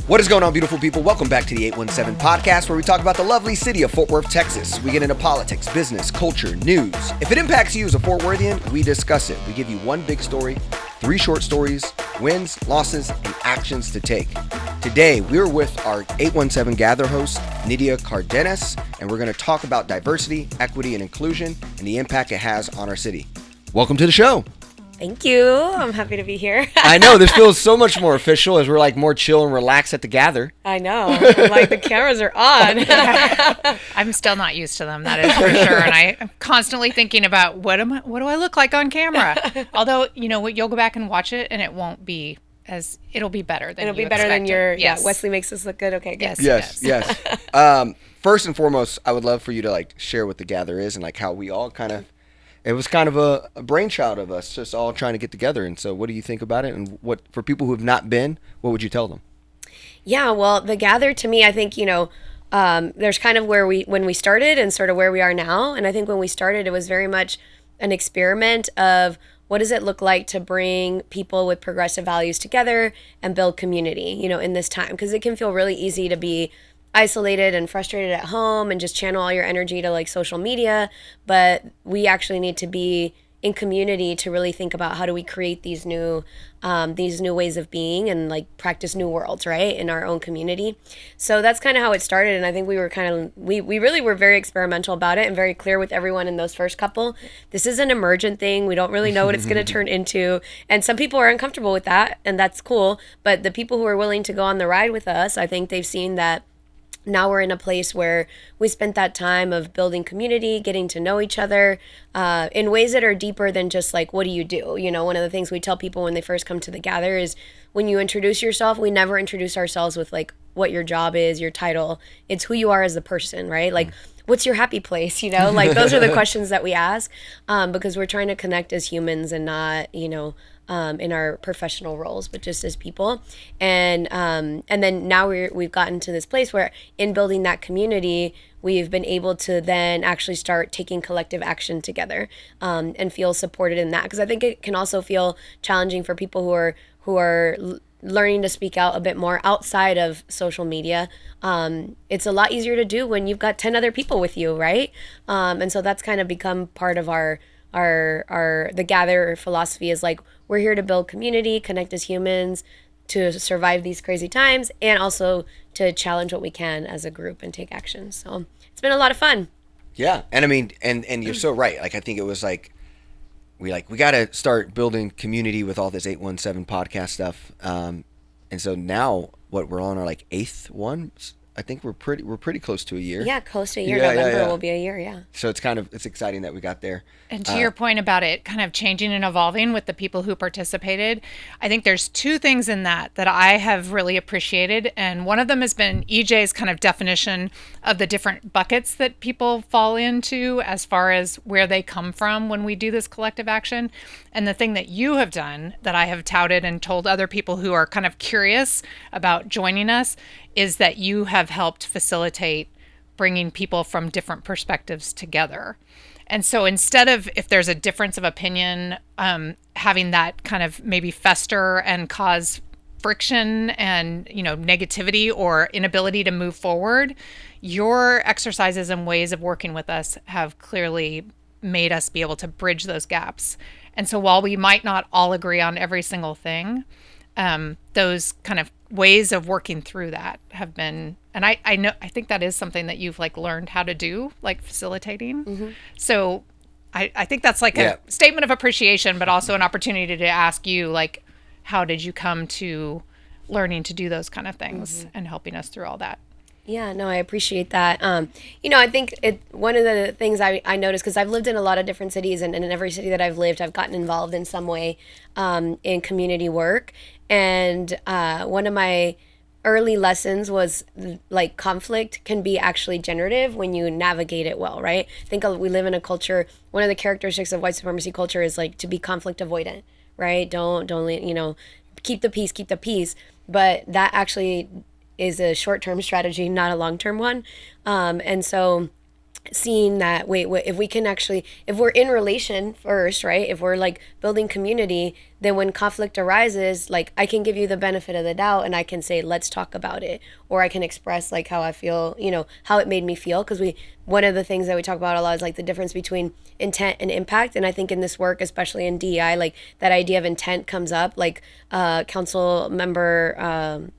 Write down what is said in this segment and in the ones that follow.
What is going on, beautiful people? Welcome back to the 817 podcast, where we talk about the lovely city of Fort Worth, Texas. We get into politics, business, culture, news. If it impacts you as a Fort Worthian, we discuss it. We give you one big story, 3 short stories, wins, losses, and actions to take. Today, we're with our 817 Gather host, Nydia Cardenas, and we're going to talk about diversity, equity, and inclusion, and the impact it has on our city. Welcome to the show. Thank you. I'm happy to be here. I know, this feels so much more official as we're like more chill and relaxed at the Gather. I know. I'm like, the cameras are on. I'm still not used to them, that is for sure. And I'm constantly thinking about what do I look like on camera? Although, you know what, you'll go back and watch it and it won't be it'll be better than your, yes. Yeah, Wesley makes us look good. Okay, good. Yes. First and foremost, I would love for you to like share what the Gather is and like how we all it was kind of a brainchild of us just all trying to get together. And so what do you think about it? And what, for people who have not been, what would you tell them? Yeah, well, the Gather to me, I think, there's kind of when we started and sort of where we are now. And I think when we started, it was very much an experiment of what does it look like to bring people with progressive values together and build community, in this time? Because it can feel really easy to be isolated and frustrated at home and just channel all your energy to like social media, but we actually need to be in community to really think about how do we create these new ways of being and like practice new worlds, right, in our own community. So that's kind of how it started, and I think we were we really were very experimental about it and very clear with everyone in those first couple. This is an emergent thing. We don't really know what it's going to turn into, and some people are uncomfortable with that, and that's cool. But the people who are willing to go on the ride with us, I think they've seen that now we're in a place where we spent that time of building community, getting to know each other in ways that are deeper than just like, what do you do? One of the things we tell people when they first come to the Gather is when you introduce yourself, we never introduce ourselves with like what your job is, your title. It's who you are as a person, right? Like, what's your happy place? Like those are the questions that we ask because we're trying to connect as humans and not, in our professional roles, but just as people. And then now we've gotten to this place where in building that community, we've been able to then actually start taking collective action together and feel supported in that. Because I think it can also feel challenging for people who are learning to speak out a bit more outside of social media. It's a lot easier to do when you've got 10 other people with you, right? And so that's kind of become part of the Gather philosophy is like, we're here to build community, connect as humans, to survive these crazy times, and also to challenge what we can as a group and take action. So it's been a lot of fun. Yeah. And I mean, and you're so right. Like, I think it was like, we got to start building community with all this 817 podcast stuff. And so now what we're on our like 8th one. I think we're pretty close to a year. Yeah, close to a year. November will be a year, yeah. So it's exciting that we got there. And to your point about it kind of changing and evolving with the people who participated, I think there's 2 things in that I have really appreciated. And one of them has been EJ's kind of definition of the different buckets that people fall into as far as where they come from when we do this collective action. And the thing that you have done that I have touted and told other people who are kind of curious about joining us is that you have helped facilitate bringing people from different perspectives together. And so instead of, if there's a difference of opinion, having that kind of maybe fester and cause friction and, negativity or inability to move forward, your exercises and ways of working with us have clearly made us be able to bridge those gaps. And so while we might not all agree on every single thing, those kind of ways of working through that have been, and I think that is something that you've like learned how to do, like facilitating. Mm-hmm. So I think that's like a statement of appreciation, but also an opportunity to ask you, like, how did you come to learning to do those kind of things and helping us through all that? Yeah, no, I appreciate that. I think one of the things I noticed, because I've lived in a lot of different cities, and in every city that I've lived, I've gotten involved in some way in community work. And one of my early lessons was like conflict can be actually generative when you navigate it well, right? I think we live in a culture, one of the characteristics of white supremacy culture is like to be conflict avoidant, right? Don't keep the peace. But that actually is a short-term strategy, not a long-term one. And so seeing that, wait, if we can actually, if we're in relation first, right, if we're like building community, then when conflict arises, like I can give you the benefit of the doubt and I can say, let's talk about it, or I can express like how I feel, how it made me feel, because one of the things that we talk about a lot is like the difference between intent and impact. And I think in this work, especially in DEI, like that idea of intent comes up. Like council member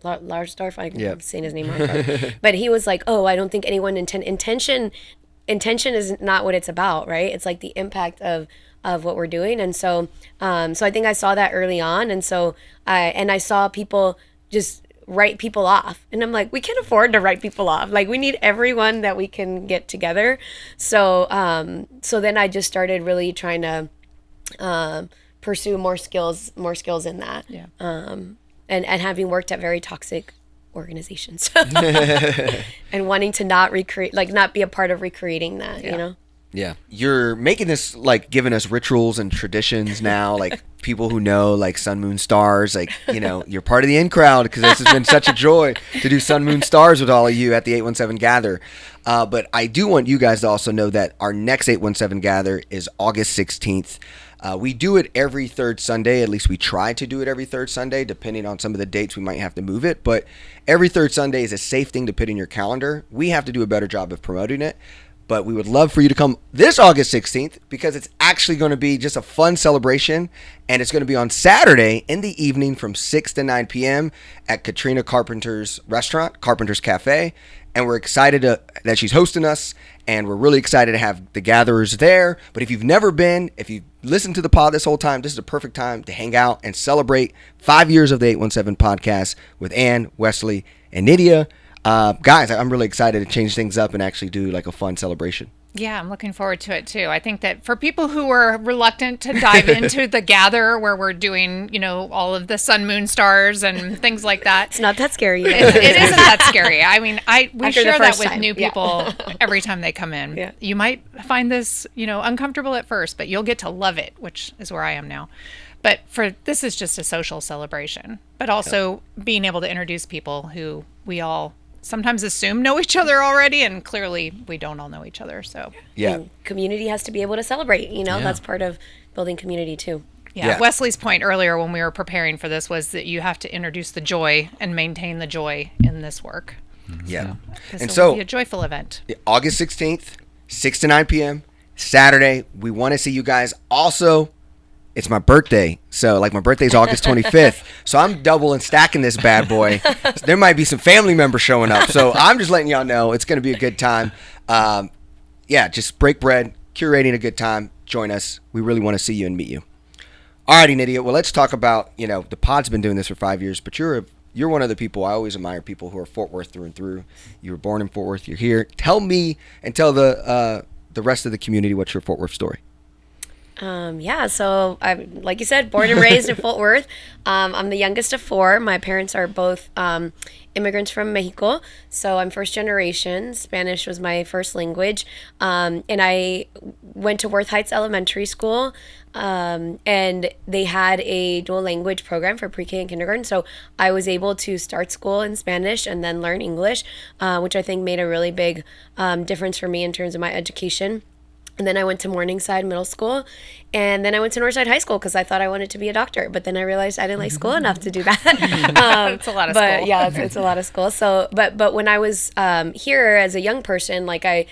Larsdorf, I'm saying his name wrong, but he was like, oh, I don't think anyone intention is not what it's about, right? It's like the impact of what we're doing. And so so I think I saw that early on, and so I saw people just write people off, and I'm like, we can't afford to write people off, like we need everyone that we can get together. So so then I just started really trying to pursue more skills in that. And having worked at very toxic organizations and wanting to not be a part of recreating that, Yeah. You're making this, like, giving us rituals and traditions now, like people who know, like, Sun, Moon, Stars, like, you're part of the in crowd, because this has been such a joy to do Sun, Moon, Stars with all of you at the 817 Gather. But I do want you guys to also know that our next 817 Gather is August 16th. We do it every third Sunday. At least we try to do it every third Sunday. Depending on some of the dates, we might have to move it. But every third Sunday is a safe thing to put in your calendar. We have to do a better job of promoting it. But we would love for you to come this August 16th, because it's actually going to be just a fun celebration. And it's going to be on Saturday in the evening from 6 to 9 p.m. at Katrina Carpenter's restaurant, Carpenter's Cafe. And we're excited that she's hosting us, and we're really excited to have the gatherers there. But if you've never been, if you've listened to the pod this whole time, this is a perfect time to hang out and celebrate 5 years of the 817 podcast with Ann, Wesley, and Nydia. Guys, I'm really excited to change things up and actually do like a fun celebration. Yeah, I'm looking forward to it too. I think that for people who are reluctant to dive into the gather where we're doing, all of the sun, moon, stars and things like that. It's not that scary. It isn't that scary. I mean, we After share that with time. new people every time they come in. Yeah. You might find this, uncomfortable at first, but you'll get to love it, which is where I am now. But this is just a social celebration, but also being able to introduce people who we all sometimes assume know each other already, and clearly we don't all know each other. So and community has to be able to celebrate, that's part of building community too. Yeah. Wesley's point earlier when we were preparing for this was that you have to introduce the joy and maintain the joy in this work. Yeah. And so it'll be a joyful event. August 16th, 6 to 9 p.m. Saturday. We want to see you guys. Also, it's my birthday. So, my birthday's August 25th. So I'm double and stacking this bad boy. There might be some family members showing up. So I'm just letting y'all know it's going to be a good time. Just break bread, curating a good time. Join us. We really want to see you and meet you. Alrighty, Nydia. Well, let's talk about, the pod's been doing this for 5 years, but you're one of the people, I always admire people who are Fort Worth through and through. You were born in Fort Worth. You're here. Tell me and tell the rest of the community what's your Fort Worth story. So I'm, like you said, born and raised in Fort Worth. I'm the youngest of four. My parents are both immigrants from Mexico, so I'm first generation. Spanish was my first language, and I went to Worth Heights Elementary School, and they had a dual language program for pre-K and kindergarten, so I was able to start school in Spanish and then learn English, which I think made a really big difference for me in terms of my education. And then I went to Morningside Middle School, and then I went to Northside High School because I thought I wanted to be a doctor. But then I realized I didn't like school enough to do that. It's a lot of school. Yeah, it's a lot of school. So, but when I was here as a young person, I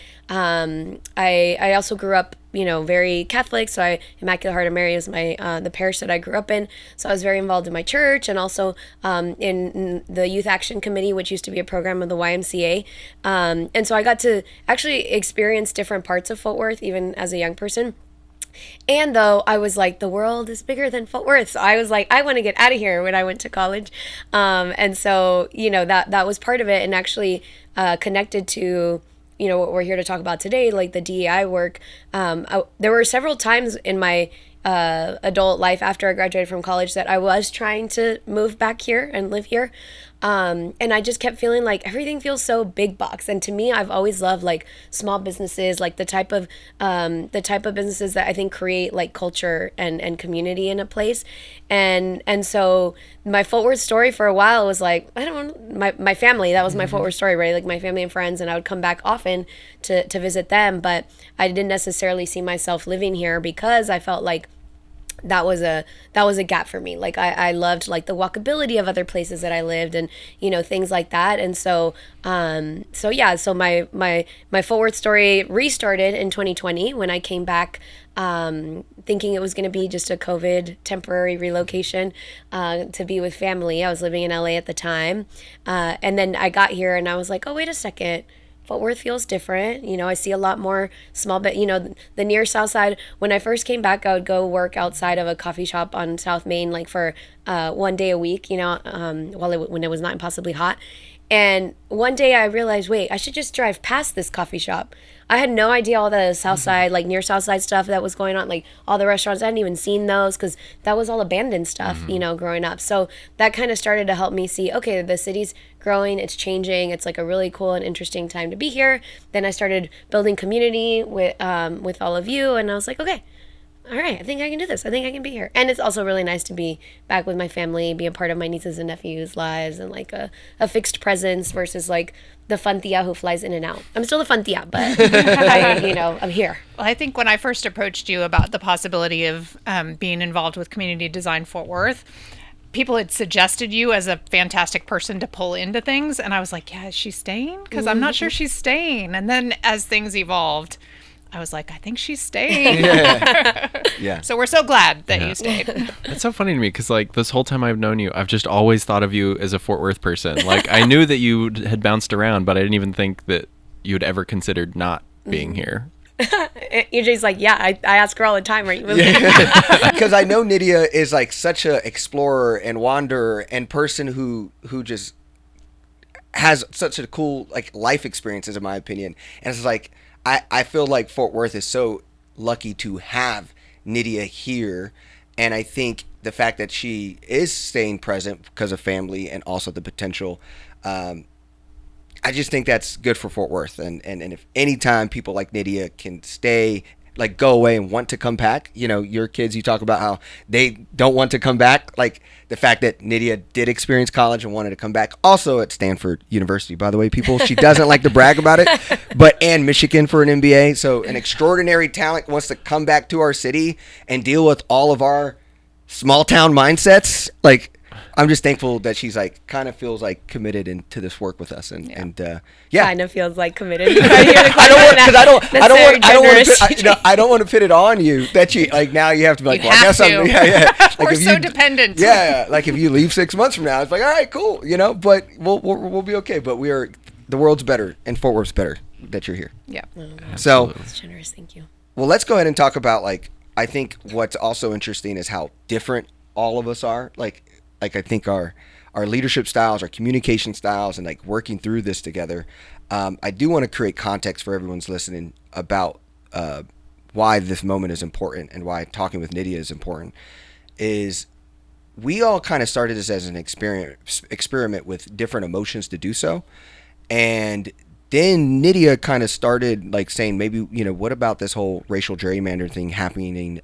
also grew up, very Catholic. So Immaculate Heart of Mary is the parish that I grew up in. So I was very involved in my church, and also in the Youth Action Committee, which used to be a program of the YMCA. And so I got to actually experience different parts of Fort Worth, even as a young person. And though I was like, the world is bigger than Fort Worth. So I was like, I want to get out of here when I went to college. And so, that was part of it, and actually connected to, what we're here to talk about today, like the DEI work. There were several times in my adult life after I graduated from college that I was trying to move back here and live here. And I just kept feeling like everything feels so big box. And to me, I've always loved like small businesses, like the type of businesses that I think create like culture and community in a place. And so my Fort Worth story for a while was like, I don't know, my family, that was my Fort Worth story, right? Like my family and friends, and I would come back often to visit them, but I didn't necessarily see myself living here because I felt like that was a gap for me. Like I loved like the walkability of other places that I lived, and things like that. And so so my Fort Worth story restarted in 2020 when I came back, thinking it was going to be just a COVID temporary relocation to be with family. I was living in LA at the time, and then I got here and I was like, oh, wait a second. Fort Worth feels different. I see a lot more small, but the near South Side. When I first came back, I would go work outside of a coffee shop on South Main, like for 1 day a week, when it was not impossibly hot. And one day I realized, wait, I should just drive past this coffee shop. I had no idea all the South Side, like near South Side stuff that was going on, like all the restaurants. I hadn't even seen those because that was all abandoned stuff, growing up. So that kind of started to help me see, okay, the city's growing, it's changing. It's like a really cool and interesting time to be here. Then I started building community with all of you, and I was like, okay, all right, I think I can do this. I think I can be here. And it's also really nice to be back with my family, be a part of my nieces and nephews' lives, and like a fixed presence versus like the fun tia who flies in and out. I'm still the fun tia, but I'm here. Well, I think when I first approached you about the possibility of being involved with Community Design Fort Worth, people had suggested you as a fantastic person to pull into things. And I was like, yeah, is she staying? Because I'm not sure she's staying. And then as things evolved, I was like, I think she's staying. Yeah. So we're so glad that you stayed. It's so funny to me because like this whole time I've known you, I've just always thought of you as a Fort Worth person. Like I knew that you had bounced around, but I didn't even think that you had ever considered not being here. EJ's like, yeah, I ask her all the time, right? Because I know Nydia is like such a explorer and wanderer and person who just has such a cool like life experiences, in my opinion. And it's like I feel like Fort Worth is so lucky to have Nydia here, and I think the fact that she is staying present because of family and also the potential, I just think that's good for Fort Worth. And if anytime people like Nydia can stay, like go away and want to come back, your kids, you talk about how they don't want to come back. Like the fact that Nydia did experience college and wanted to come back, also at Stanford University, by the way, people. She doesn't like to brag about it, and Michigan for an MBA. So an extraordinary talent wants to come back to our city and deal with all of our small town mindsets. Like, I'm just thankful that she's like kind of feels like committed into this work with us, and kind of feels like committed. I don't want to put it on you that you like now you have to be like, you well, I guess to. Like we're so dependent. Yeah, like if you leave 6 months from now, it's like, all right, cool, but we'll be okay. But the world's better and Fort Worth's better that you're here. Yeah. So that's generous. Thank you. Well, let's go ahead and talk about like I think what's also interesting is how different all of us are. Like I think our leadership styles, our communication styles, and like working through this together. I do want to create context for everyone's listening about why this moment is important and why talking with Nydia is important. Is we all kind of started this as an experiment with different emotions to do so, and then Nydia kind of started like saying maybe what about this whole racial gerrymandering thing happening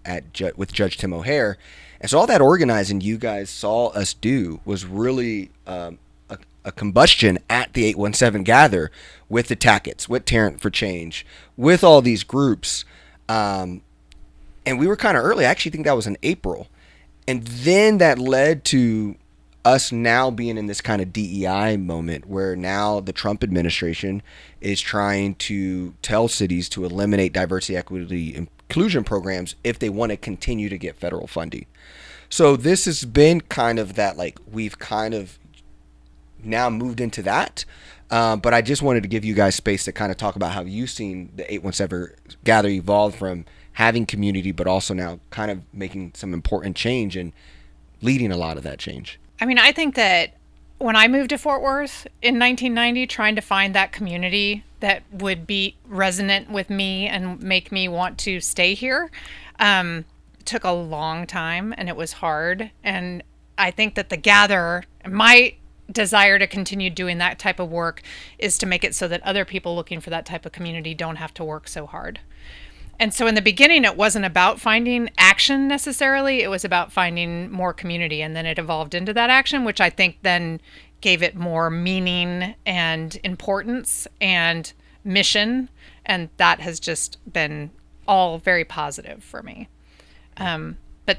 with Judge Tim O'Hare. And so all that organizing you guys saw us do was really a combustion at the 817 Gather with the Tackets, with Tarrant for Change, with all these groups. And we were kind of early. I actually think that was in April. And then that led to us now being in this kind of DEI moment where now the Trump administration is trying to tell cities to eliminate diversity, equity, inclusion programs if they want to continue to get federal funding. So this has been kind of that, like we've kind of now moved into that. But I just wanted to give you guys space to kind of talk about how you've seen the 817 Gather evolve from having community, but also now kind of making some important change and leading a lot of that change. I mean, I think that when I moved to Fort Worth in 1990, trying to find that community that would be resonant with me and make me want to stay here, took a long time and it was hard. And I think that the Gather, my desire to continue doing that type of work is to make it so that other people looking for that type of community don't have to work so hard. And so in the beginning, it wasn't about finding action necessarily. It was about finding more community. And then it evolved into that action, which I think then gave it more meaning and importance and mission. And that has just been all very positive for me. But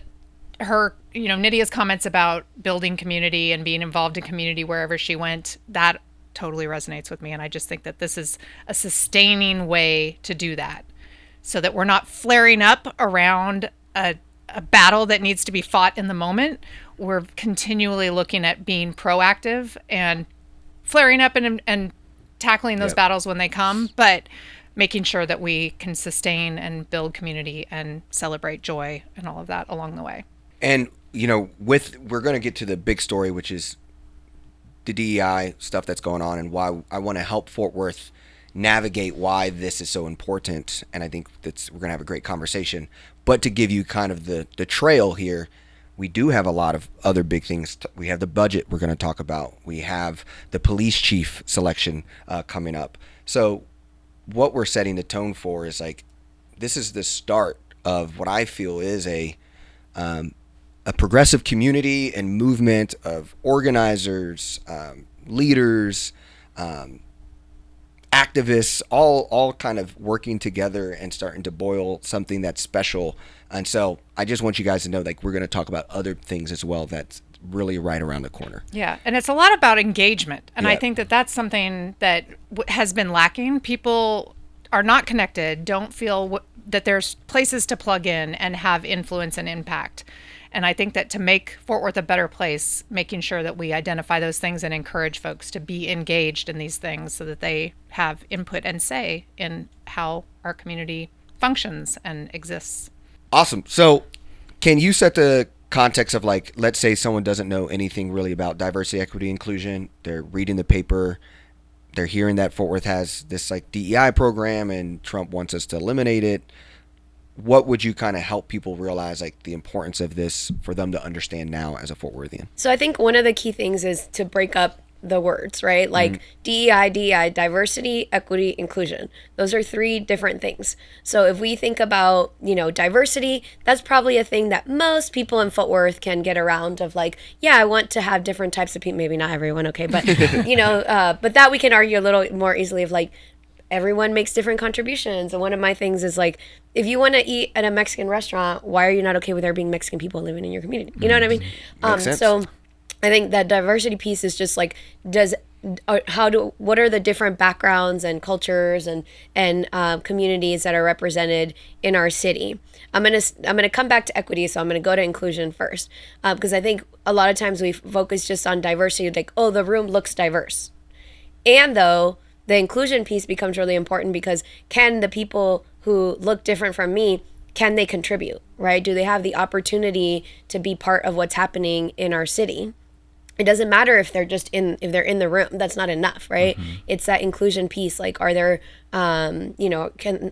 her, Nydia's comments about building community and being involved in community wherever she went, that totally resonates with me. And I just think that this is a sustaining way to do that, so that we're not flaring up around a battle that needs to be fought in the moment. We're continually looking at being proactive and flaring up and tackling those battles when they come, but making sure that we can sustain and build community and celebrate joy and all of that along the way. And, we're going to get to the big story, which is the DEI stuff that's going on and why I want to help Fort Worth navigate why this is so important. And I think we're going to have a great conversation. But to give you kind of the trail here, we do have a lot of other big things. We have the budget we're going to talk about. We have the police chief selection coming up. So what we're setting the tone for is this is the start of what I feel is a progressive community and movement of organizers, leaders, activists, all kind of working together and starting to boil something that's special. And so I just want you guys to know, we're going to talk about other things as well that's really right around the corner. Yeah, and it's a lot about engagement. And I think that that's something that has been lacking. People are not connected, don't feel that there's places to plug in and have influence and impact. And I think that to make Fort Worth a better place, making sure that we identify those things and encourage folks to be engaged in these things so that they have input and say in how our community functions and exists. Awesome. So can you set the context of let's say someone doesn't know anything really about diversity, equity, inclusion. They're reading the paper. They're hearing that Fort Worth has this DEI program and Trump wants us to eliminate it. What would you kind of help people realize the importance of this for them to understand now as a Fort Worthian? So I think one of the key things is to break up the words, right? DEI, diversity, equity, inclusion. Those are three different things. So if we think about, diversity, that's probably a thing that most people in Fort Worth can get around of I want to have different types of people, maybe not everyone, okay, but, but that we can argue a little more easily of everyone makes different contributions. And one of my things is if you want to eat at a Mexican restaurant, why are you not okay with there being Mexican people living in your community? You know what I mean? Makes sense. So I think that diversity piece is just what are the different backgrounds and cultures and communities that are represented in our city. I'm gonna come back to equity, so I'm gonna go to inclusion first, because I think a lot of times we focus just on diversity, the room looks diverse, and though the inclusion piece becomes really important because can the people who look different from me, can they contribute, right? Do they have the opportunity to be part of what's happening in our city? It doesn't matter if they're if they're in the room. That's not enough, right? Mm-hmm. It's that inclusion piece. Are there, are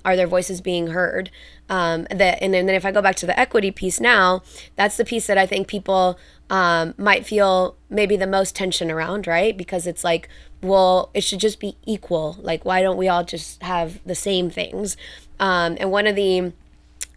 their voices being heard? And then if I go back to the equity piece now, that's the piece that I think people might feel maybe the most tension around, right? Because it's well, it should just be equal. Why don't we all just have the same things? And one of the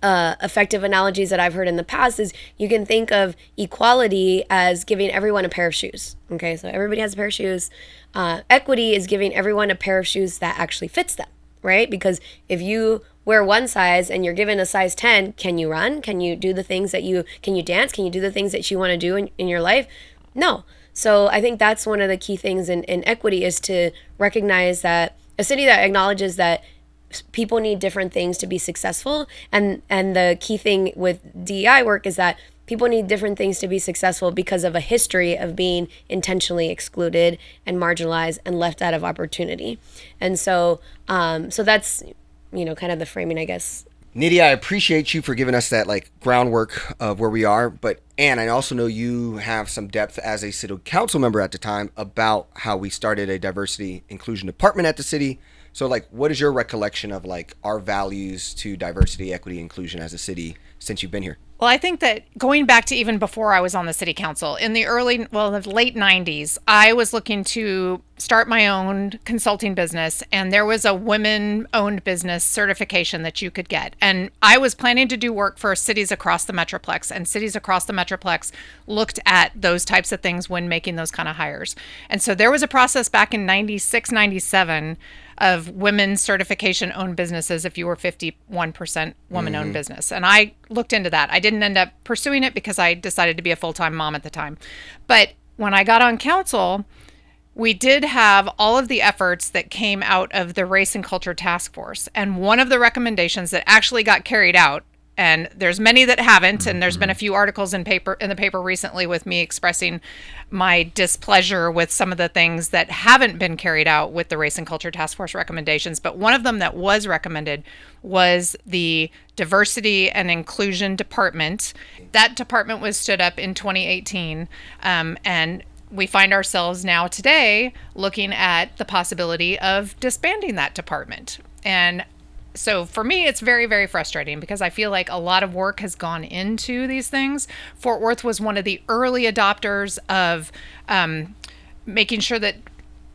effective analogies that I've heard in the past is you can think of equality as giving everyone a pair of shoes. Okay, so everybody has a pair of shoes. Equity is giving everyone a pair of shoes that actually fits them, right? Because if you wear one size and you're given a size 10, can you run? Can you do the things can you dance? Can you do the things that you want to do in your life? No. So I think that's one of the key things in equity is to recognize that a city that acknowledges that people need different things to be successful. And the key thing with DEI work is that people need different things to be successful because of a history of being intentionally excluded and marginalized and left out of opportunity. And so that's, kind of the framing, I guess. Nydia, I appreciate you for giving us that groundwork of where we are. But Anne, I also know you have some depth as a city council member at the time about how we started a diversity inclusion department at the city. So like, what is your recollection of like our values to diversity, equity, inclusion as a city since you've been here? Well, I think that going back to even before I was on the city council, in the late 90s, I was looking to start my own consulting business, and there was a women-owned business certification that you could get. And I was planning to do work for cities across the Metroplex, and cities across the Metroplex looked at those types of things when making those kind of hires. And so there was a process back in 96, 97 of women's certification owned businesses if you were 51% woman owned business. And I looked into that. I didn't end up pursuing it because I decided to be a full-time mom at the time. But when I got on council, we did have all of the efforts that came out of the Race and Culture Task Force. And one of the recommendations that actually got carried out, and there's many that haven't, and there's been a few articles in the paper recently with me expressing my displeasure with some of the things that haven't been carried out with the Race and Culture Task Force recommendations. But one of them that was recommended was the Diversity and Inclusion Department. That department was stood up in 2018, and we find ourselves now today looking at the possibility of disbanding that department. And so for me, it's very, very frustrating because I feel like a lot of work has gone into these things. Fort Worth was one of the early adopters of making sure that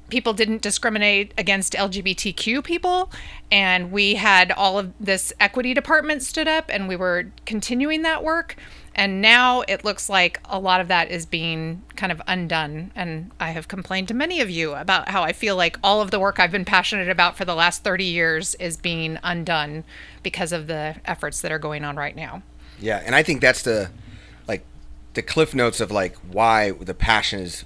people didn't discriminate against LGBTQ people. And we had all of this equity department stood up, and we were continuing that work. And now it looks like a lot of that is being kind of undone. And I have complained to many of you about how I feel like all of the work I've been passionate about for the last 30 years is being undone because of the efforts that are going on right now. Yeah, and I think that's the cliff notes of like why the passion is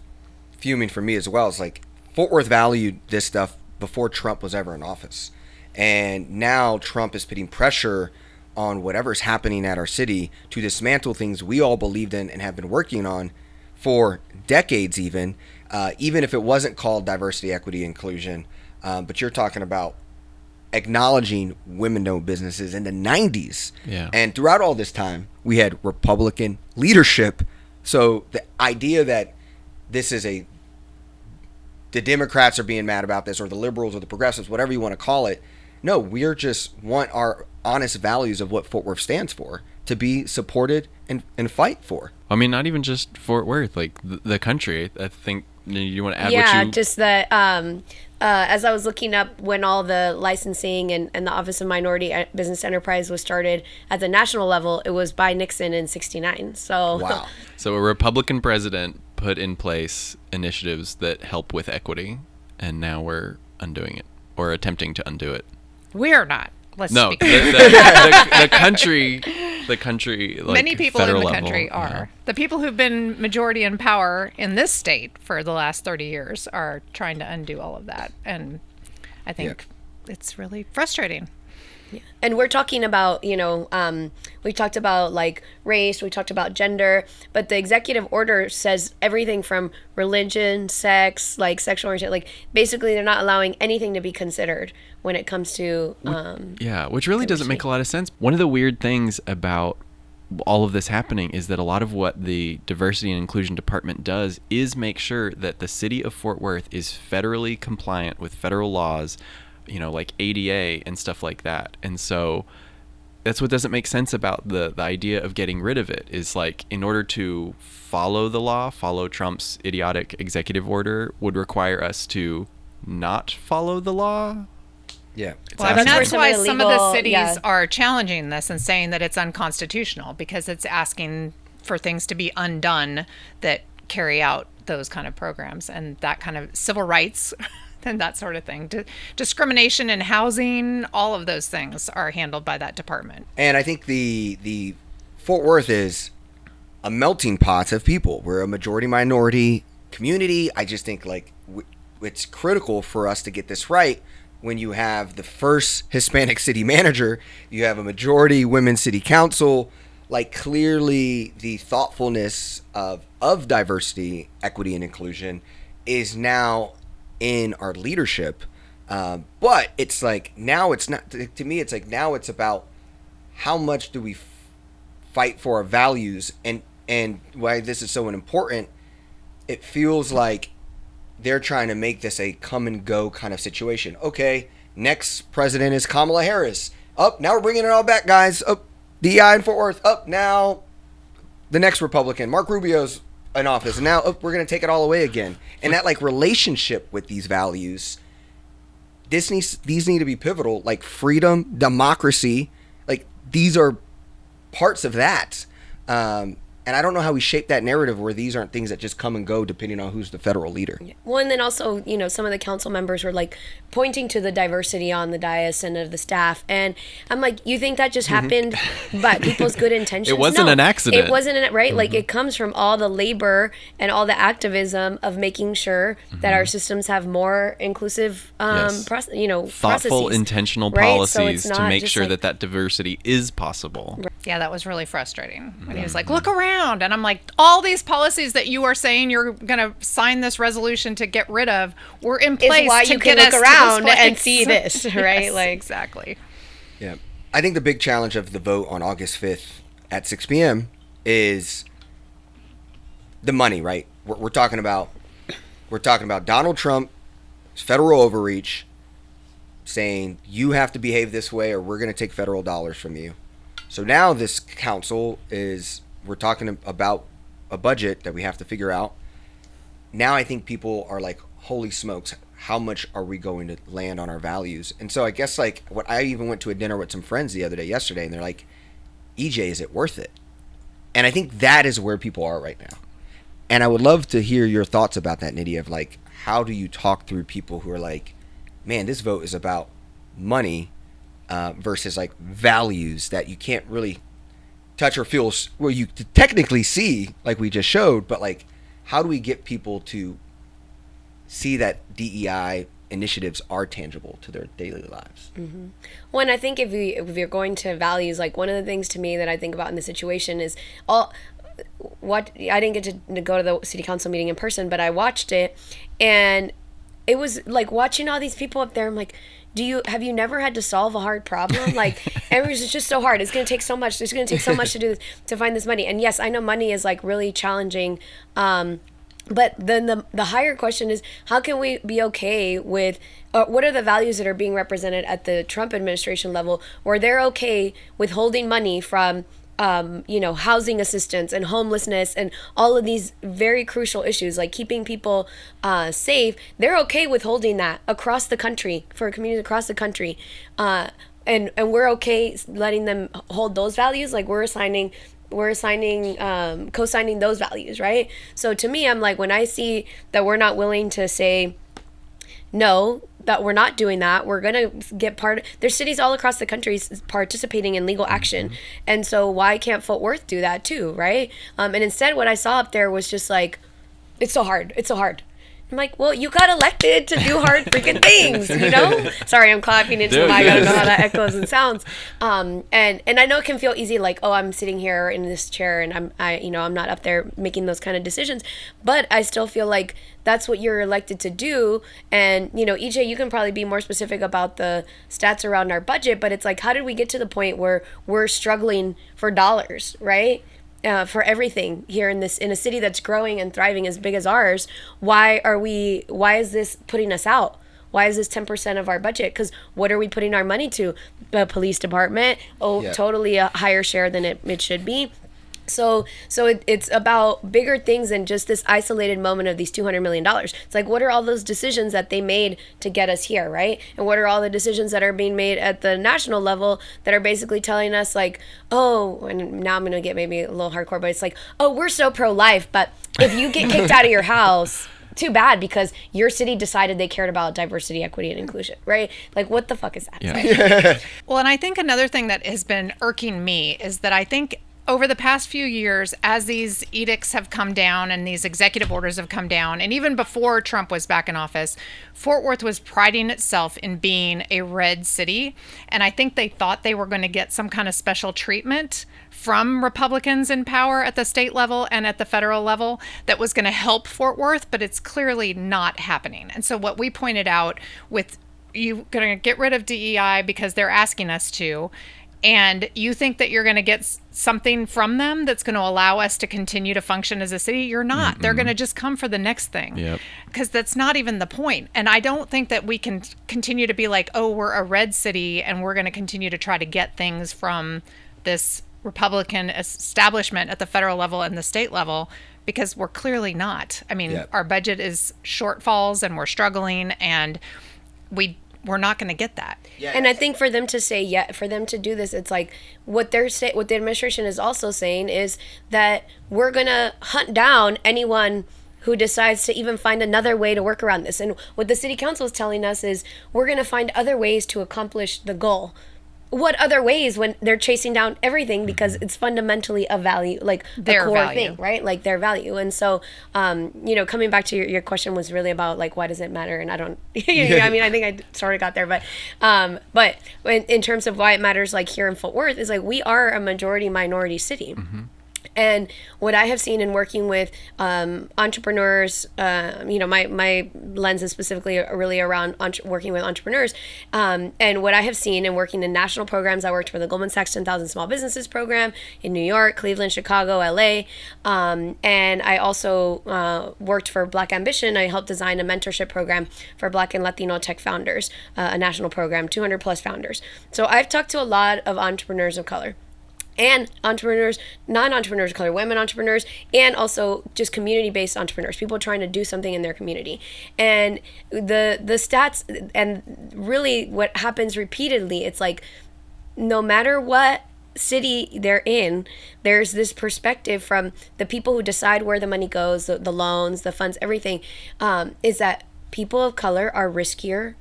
fuming for me as well. It's like Fort Worth valued this stuff before Trump was ever in office. And now Trump is putting pressure on whatever's happening at our city to dismantle things we all believed in and have been working on for decades even if it wasn't called diversity, equity, inclusion. But you're talking about acknowledging women-owned businesses in the 90s. Yeah. And throughout all this time, we had Republican leadership. So the idea that the Democrats are being mad about this, or the liberals or the progressives, whatever you want to call it, no, we're just want our honest values of what Fort Worth stands for to be supported and fight for. I mean, not even just Fort Worth, like the country. I think you want to add Yeah, just that as I was looking up when all the licensing and the Office of Minority Business Enterprise was started at the national level, it was by Nixon in 69. So Wow. So a Republican president put in place initiatives that help with equity, and now we're undoing it, or attempting to undo it. We're not. Let's No, speak. the country, like Many people in the federal country level, are. The people who've been majority in power in this state for the last 30 years are trying to undo all of that. And I think it's really frustrating. And we're talking about, we talked about like race, we talked about gender, but the executive order says everything from religion, sex, like sexual orientation, like basically they're not allowing anything to be considered when it comes to which really doesn't make a lot of sense. One of the weird things about all of this happening is that a lot of what the diversity and inclusion department does is make sure that the city of Fort Worth is federally compliant with federal laws, like ADA and stuff like that. And so that's what doesn't make sense about the idea of getting rid of it, is like, in order to follow the law, follow Trump's idiotic executive order would require us to not follow the law. Yeah. Well, and that's why some of the legal- cities are challenging this and saying that it's unconstitutional, because it's asking for things to be undone that carry out those kind of programs and that kind of civil rights and that sort of thing. Discrimination in housing, all of those things are handled by that department. And I think the Fort Worth is a melting pot of people. We're a majority minority community. I just think it's critical for us to get this right. When you have the first Hispanic city manager, you have a majority women city council, clearly the thoughtfulness of diversity, equity, and inclusion is now in our leadership. But it's now it's not, to me, it's now it's about how much do we fight for our values, and why this is so important. It feels like they're trying to make this a come and go kind of situation. Okay, Next president is Kamala Harris. Up, now we're bringing it all back, guys. Up, DEI in Fort Worth. Up, now the next Republican, Mark Rubio's in office. And now we're going to take it all away again. And that like relationship with these values, these need to be pivotal, like freedom, democracy. Like these are parts of that. And I don't know how we shape that narrative where these aren't things that just come and go depending on who's the federal leader. Well, and then also, some of the council members were like pointing to the diversity on the dais and of the staff. And I'm like, you think that just happened by people's good intentions? It wasn't an accident. It wasn't, right? Like it comes from all the labor and all the activism of making sure that our systems have more inclusive, thoughtful, processes, intentional right? policies So to make just sure like, that diversity is possible. Yeah, that was really frustrating. When he was like, look around. And I'm like, all these policies that you are saying you're going to sign this resolution to get rid of were in place is why to you get can us look to this around place. and see this, right? Yes, like exactly. Yeah. I think the big challenge of the vote on August 5th at 6 p.m. is the money, right? We're talking about Donald Trump's federal overreach saying you have to behave this way or we're going to take federal dollars from you. So now this council we're talking about a budget that we have to figure out. Now I think people are like, holy smokes, how much are we going to land on our values? And so I guess like what I even went to a dinner with some friends yesterday, and they're like, EJ, is it worth it? And I think that is where people are right now. And I would love to hear your thoughts about that, Nydia, of like, how do you talk through people who are like, man, this vote is about money versus like values that you can't really touch or feel, well, you technically see like we just showed, but like how do we get people to see that DEI initiatives are tangible to their daily lives? Mm-hmm. Well, and I think if you're going to values, like one of the things to me that I think about in this situation is I didn't get to go to the city council meeting in person, but I watched it, and it was like watching all these people up there. I'm like, have you never had to solve a hard problem? Like, it's just so hard. It's going to take so much. It's going to take so much to do this, to find this money. And yes, I know money is like really challenging. But then the higher question is, how can we be okay with, what are the values that are being represented at the Trump administration level, where they're okay with holding money from housing assistance and homelessness and all of these very crucial issues, like keeping people safe. They're okay with holding that across the country for communities across the country. And we're okay letting them hold those values. Like we're co-signing those values, right? So to me, I'm like, when I see that we're not willing to say no, that we're not doing that, we're going to get there's cities all across the country participating in legal action. And so why can't Fort Worth do that too, right? And instead what I saw up there was just like, it's so hard. I'm like, well, you got elected to do hard freaking things, Sorry, I'm clapping into the mic. I don't know how that echoes and sounds. And I know it can feel easy, like, oh, I'm sitting here in this chair and I'm not up there making those kind of decisions. But I still feel like that's what you're elected to do. And, EJ, you can probably be more specific about the stats around our budget, but it's like, how did we get to the point where we're struggling for dollars, right? For everything here in a city that's growing and thriving as big as ours. Why is this putting us out? Why is this 10% of our budget? Because what are we putting our money to? The police department, totally a higher share than it should be. So it's about bigger things than just this isolated moment of these $200 million. It's like, what are all those decisions that they made to get us here, right? And what are all the decisions that are being made at the national level that are basically telling us like, oh, and now I'm going to get maybe a little hardcore, but it's like, oh, we're so pro-life, but if you get kicked out of your house, too bad, because your city decided they cared about diversity, equity, and inclusion, right? Like, what the fuck is that? Yeah. Well, and I think another thing that has been irking me is that I think over the past few years, as these edicts have come down and these executive orders have come down, and even before Trump was back in office, Fort Worth was priding itself in being a red city. And I think they thought they were going to get some kind of special treatment from Republicans in power at the state level and at the federal level that was going to help Fort Worth, but it's clearly not happening. And so what we pointed out with, you going to get rid of DEI because they're asking us to, and you think that you're going to get something from them that's going to allow us to continue to function as a city. You're not. They're going to just come for the next thing, because that's not even the point. And I don't think that we can continue to be like, oh, we're a red city and we're going to continue to try to get things from this Republican establishment at the federal level and the state level, because we're clearly not. I mean, our budget is shortfalls and we're struggling, and we're not going to get that. And I think for them to say, for them to do this, it's like what the administration is also saying is that we're going to hunt down anyone who decides to even find another way to work around this. And what the city council is telling us is we're going to find other ways to accomplish the goal. What other ways when they're chasing down everything, because it's fundamentally a value, like their core value thing, right? Like their value. And so, coming back to your question was really about like, why does it matter? And I don't, I mean, I think I sort of got there, but in terms of why it matters, like here in Fort Worth, is like, we are a majority minority city. And what I have seen in working with entrepreneurs, my lens is specifically really around working with entrepreneurs. And what I have seen in working in national programs, I worked for the Goldman Sachs 10,000 Small Businesses Program in New York, Cleveland, Chicago, LA. And I also worked for Black Ambition. I helped design a mentorship program for Black and Latino tech founders, a national program, 200 plus founders. So I've talked to a lot of entrepreneurs of color. And entrepreneurs, non-entrepreneurs of color, women entrepreneurs, and also just community-based entrepreneurs, people trying to do something in their community. And the stats, and really what happens repeatedly, it's like no matter what city they're in, there's this perspective from the people who decide where the money goes, the loans, the funds, everything, is that people of color are riskier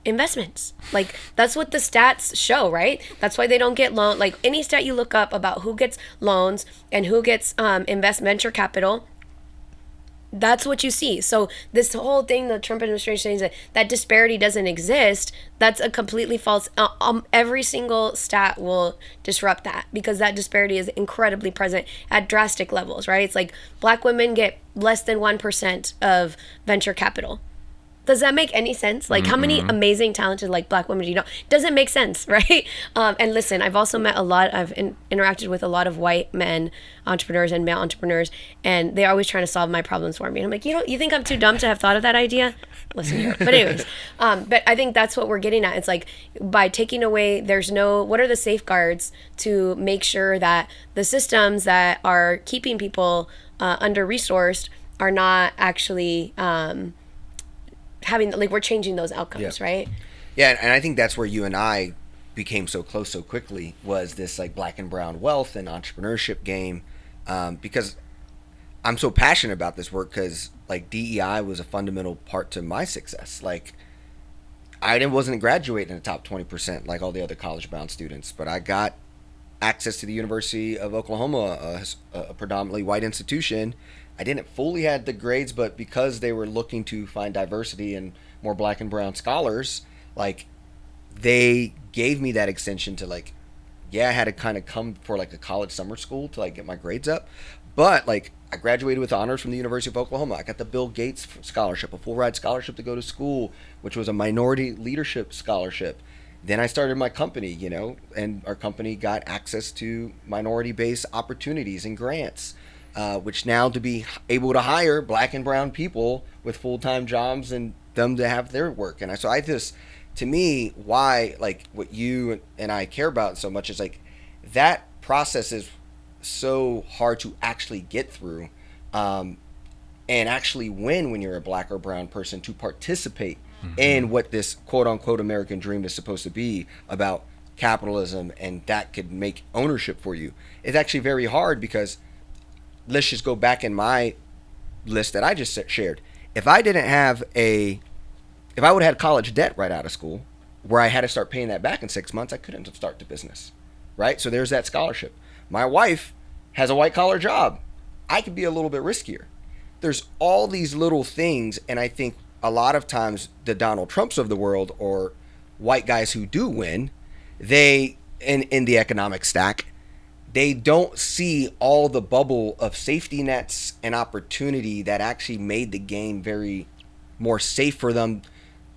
investments. Like that's what the stats show, right? That's why they don't get loan. Like any stat you look up about who gets loans and who gets venture capital, that's what you see. So this whole thing the Trump administration says that disparity doesn't exist, that's a completely false. Every single stat will disrupt that, because that disparity is incredibly present at drastic levels, right? It's like Black women get less than 1% of venture capital. Does that make any sense? Like how many amazing, talented, like Black women do you know? Doesn't make sense, right? And listen, I've also met I've interacted with a lot of white men entrepreneurs and male entrepreneurs, and they're always trying to solve my problems for me. And I'm like, you think I'm too dumb to have thought of that idea? Listen here. But anyways, but I think that's what we're getting at. It's like by taking away, what are the safeguards to make sure that the systems that are keeping people under-resourced are not actually we're changing those outcomes, right? Yeah, and I think that's where you and I became so close so quickly, was this like Black and brown wealth and entrepreneurship game, because I'm so passionate about this work, because like DEI was a fundamental part to my success. Like I wasn't graduating in the top 20% like all the other college bound students, but I got access to the University of Oklahoma, a predominantly white institution. I didn't fully have the grades, but because they were looking to find diversity and more Black and brown scholars, like they gave me that extension to like, I had to kind of come for like a college summer school to like get my grades up. But like I graduated with honors from the University of Oklahoma. I got the Bill Gates scholarship, a full ride scholarship to go to school, which was a minority leadership scholarship. Then I started my company, and our company got access to minority-based opportunities and grants. Which now to be able to hire Black and brown people with full-time jobs and them to have their work. And so to me, why like what you and I care about so much is like that process is so hard to actually get through, and actually win when you're a Black or brown person to participate in what this quote unquote American dream is supposed to be about capitalism, and that could make ownership for you. It's actually very hard, because let's just go back in my list that I just shared. If I would have had college debt right out of school, where I had to start paying that back in 6 months, I couldn't have started the business, right? So there's that scholarship. My wife has a white collar job. I could be a little bit riskier. There's all these little things, and I think a lot of times the Donald Trumps of the world, or white guys who do win, they in the economic stack, they don't see all the bubble of safety nets and opportunity that actually made the game very more safe for them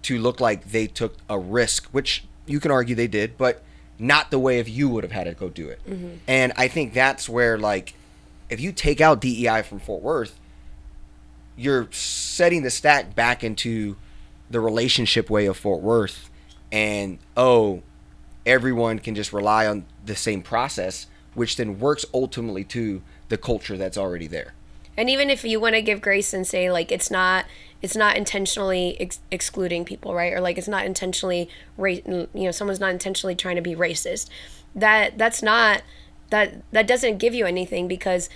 to look like they took a risk, which you can argue they did, but not the way if you would have had to go do it. And I think that's where, like, if you take out DEI from Fort Worth, you're setting the stack back into the relationship way of Fort Worth, and everyone can just rely on the same process, which then works ultimately to the culture that's already there. And even if you want to give grace and say, like, it's not intentionally excluding people, right? Or like, it's not intentionally someone's not intentionally trying to be racist. That doesn't give you anything, because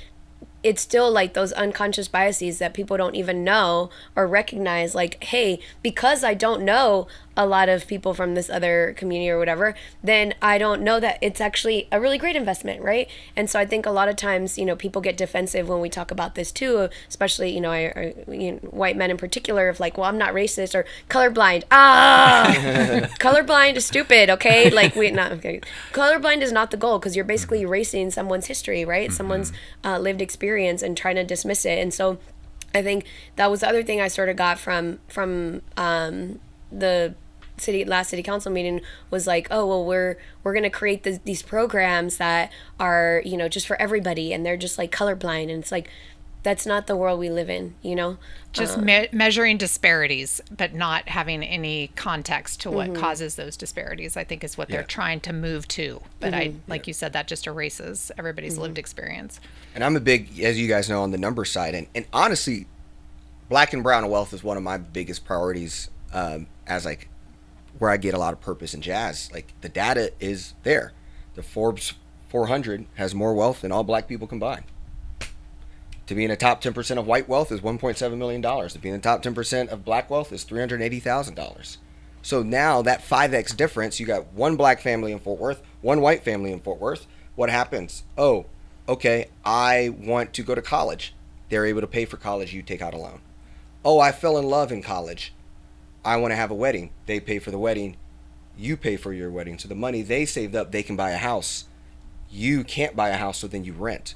it's still like those unconscious biases that people don't even know or recognize. Like, hey, because I don't know a lot of people from this other community or whatever, then I don't know that it's actually a really great investment, right? And so I think a lot of times, people get defensive when we talk about this too, especially, white men in particular, of like, well, I'm not racist, or colorblind. Colorblind is stupid, okay? Like, okay. Colorblind is not the goal, because you're basically erasing someone's history, right? Someone's lived experience and trying to dismiss it. And so I think that was the other thing I sort of got from the last city council meeting, was like, oh, well, we're going to create these programs that are, just for everybody, and they're just like colorblind. And it's like, that's not the world we live in, Just measuring disparities, but not having any context to what causes those disparities, I think, is what they're trying to move to. But like you said, that just erases everybody's lived experience. And I'm a big, as you guys know, on the number side. And honestly, Black and brown wealth is one of my biggest priorities, as like where I get a lot of purpose in jazz. Like, the data is there. The Forbes 400 has more wealth than all Black people combined. To be in the top 10% of white wealth is $1.7 million. To be in the top 10% of Black wealth is $380,000. So now that 5x difference, you got one Black family in Fort Worth, one white family in Fort Worth. What happens? Oh, okay, I want to go to college. They're able to pay for college. You take out a loan. Oh, I fell in love in college. I want to have a wedding. They pay for the wedding. You pay for your wedding. So the money they saved up, they can buy a house. You can't buy a house, so then you rent.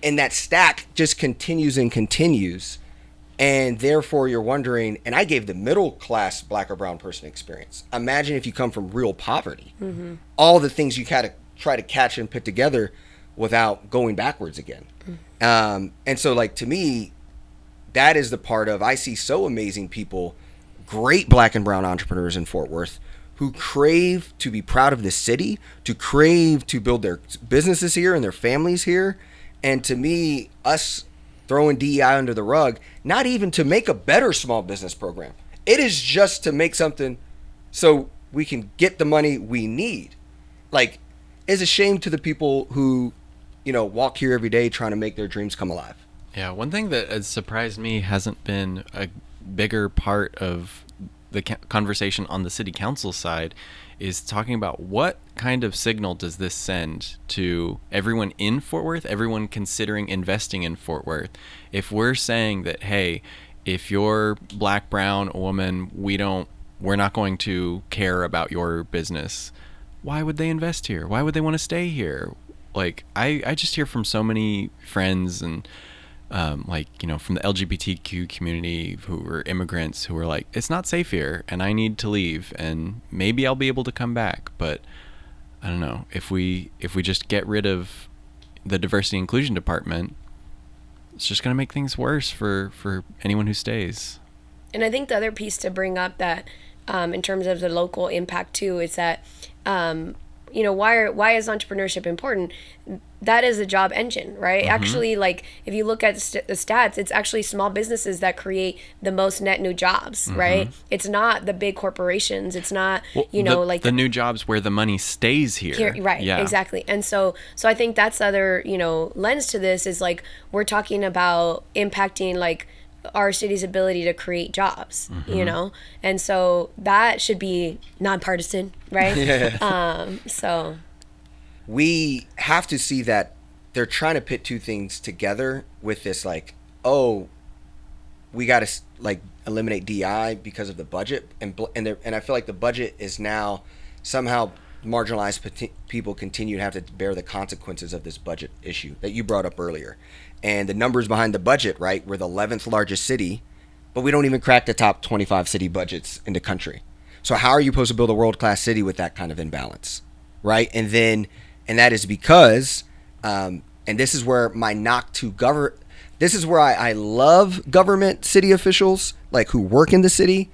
And that stack just continues and continues. And therefore you're wondering, and I gave the middle class Black or brown person experience. Imagine if you come from real poverty. All the things you gotta try to catch and put together without going backwards again. And so, like, to me, that is the part of, I see so amazing people, great Black and brown entrepreneurs in Fort Worth, who crave to be proud of the city, to crave to build their businesses here and their families here. And to me, us throwing DEI under the rug, not even to make a better small business program. It is just to make something so we can get the money we need. Like, it's a shame to the people who, walk here every day trying to make their dreams come alive. Yeah, one thing that has surprised me hasn't been a bigger part of the conversation on the city council side is talking about what kind of signal does this send to everyone in Fort Worth, everyone considering investing in Fort Worth. If we're saying that, hey, if you're Black, brown, woman, we're not going to care about your business, why would they invest here? Why would they want to stay here? Like, I just hear from so many friends and from the LGBTQ community who are immigrants who are like, it's not safe here and I need to leave and maybe I'll be able to come back. But I don't know, if we just get rid of the diversity inclusion department, it's just going to make things worse for anyone who stays. And I think the other piece to bring up that in terms of the local impact too is that why is entrepreneurship important? That is a job engine, right? Actually, like, if you look at the stats, it's actually small businesses that create the most net new jobs, right? It's not the big corporations. It's not, the new jobs where the money stays here. Right, yeah. Exactly. And so I think that's the other, lens to this is, like, we're talking about impacting, like, our city's ability to create jobs, and so that should be nonpartisan, right? So we have to see that they're trying to pit two things together with this, like, oh, we got to like eliminate DI because of the budget, and I feel like the budget is now somehow marginalized people continue to have to bear the consequences of this budget issue that you brought up earlier. And the numbers behind the budget, right? We're the 11th largest city, but we don't even crack the top 25 city budgets in the country. So how are you supposed to build a world-class city with that kind of imbalance? right? And that is because, and this is where my knock to this is where I love government city officials, like who work in the city,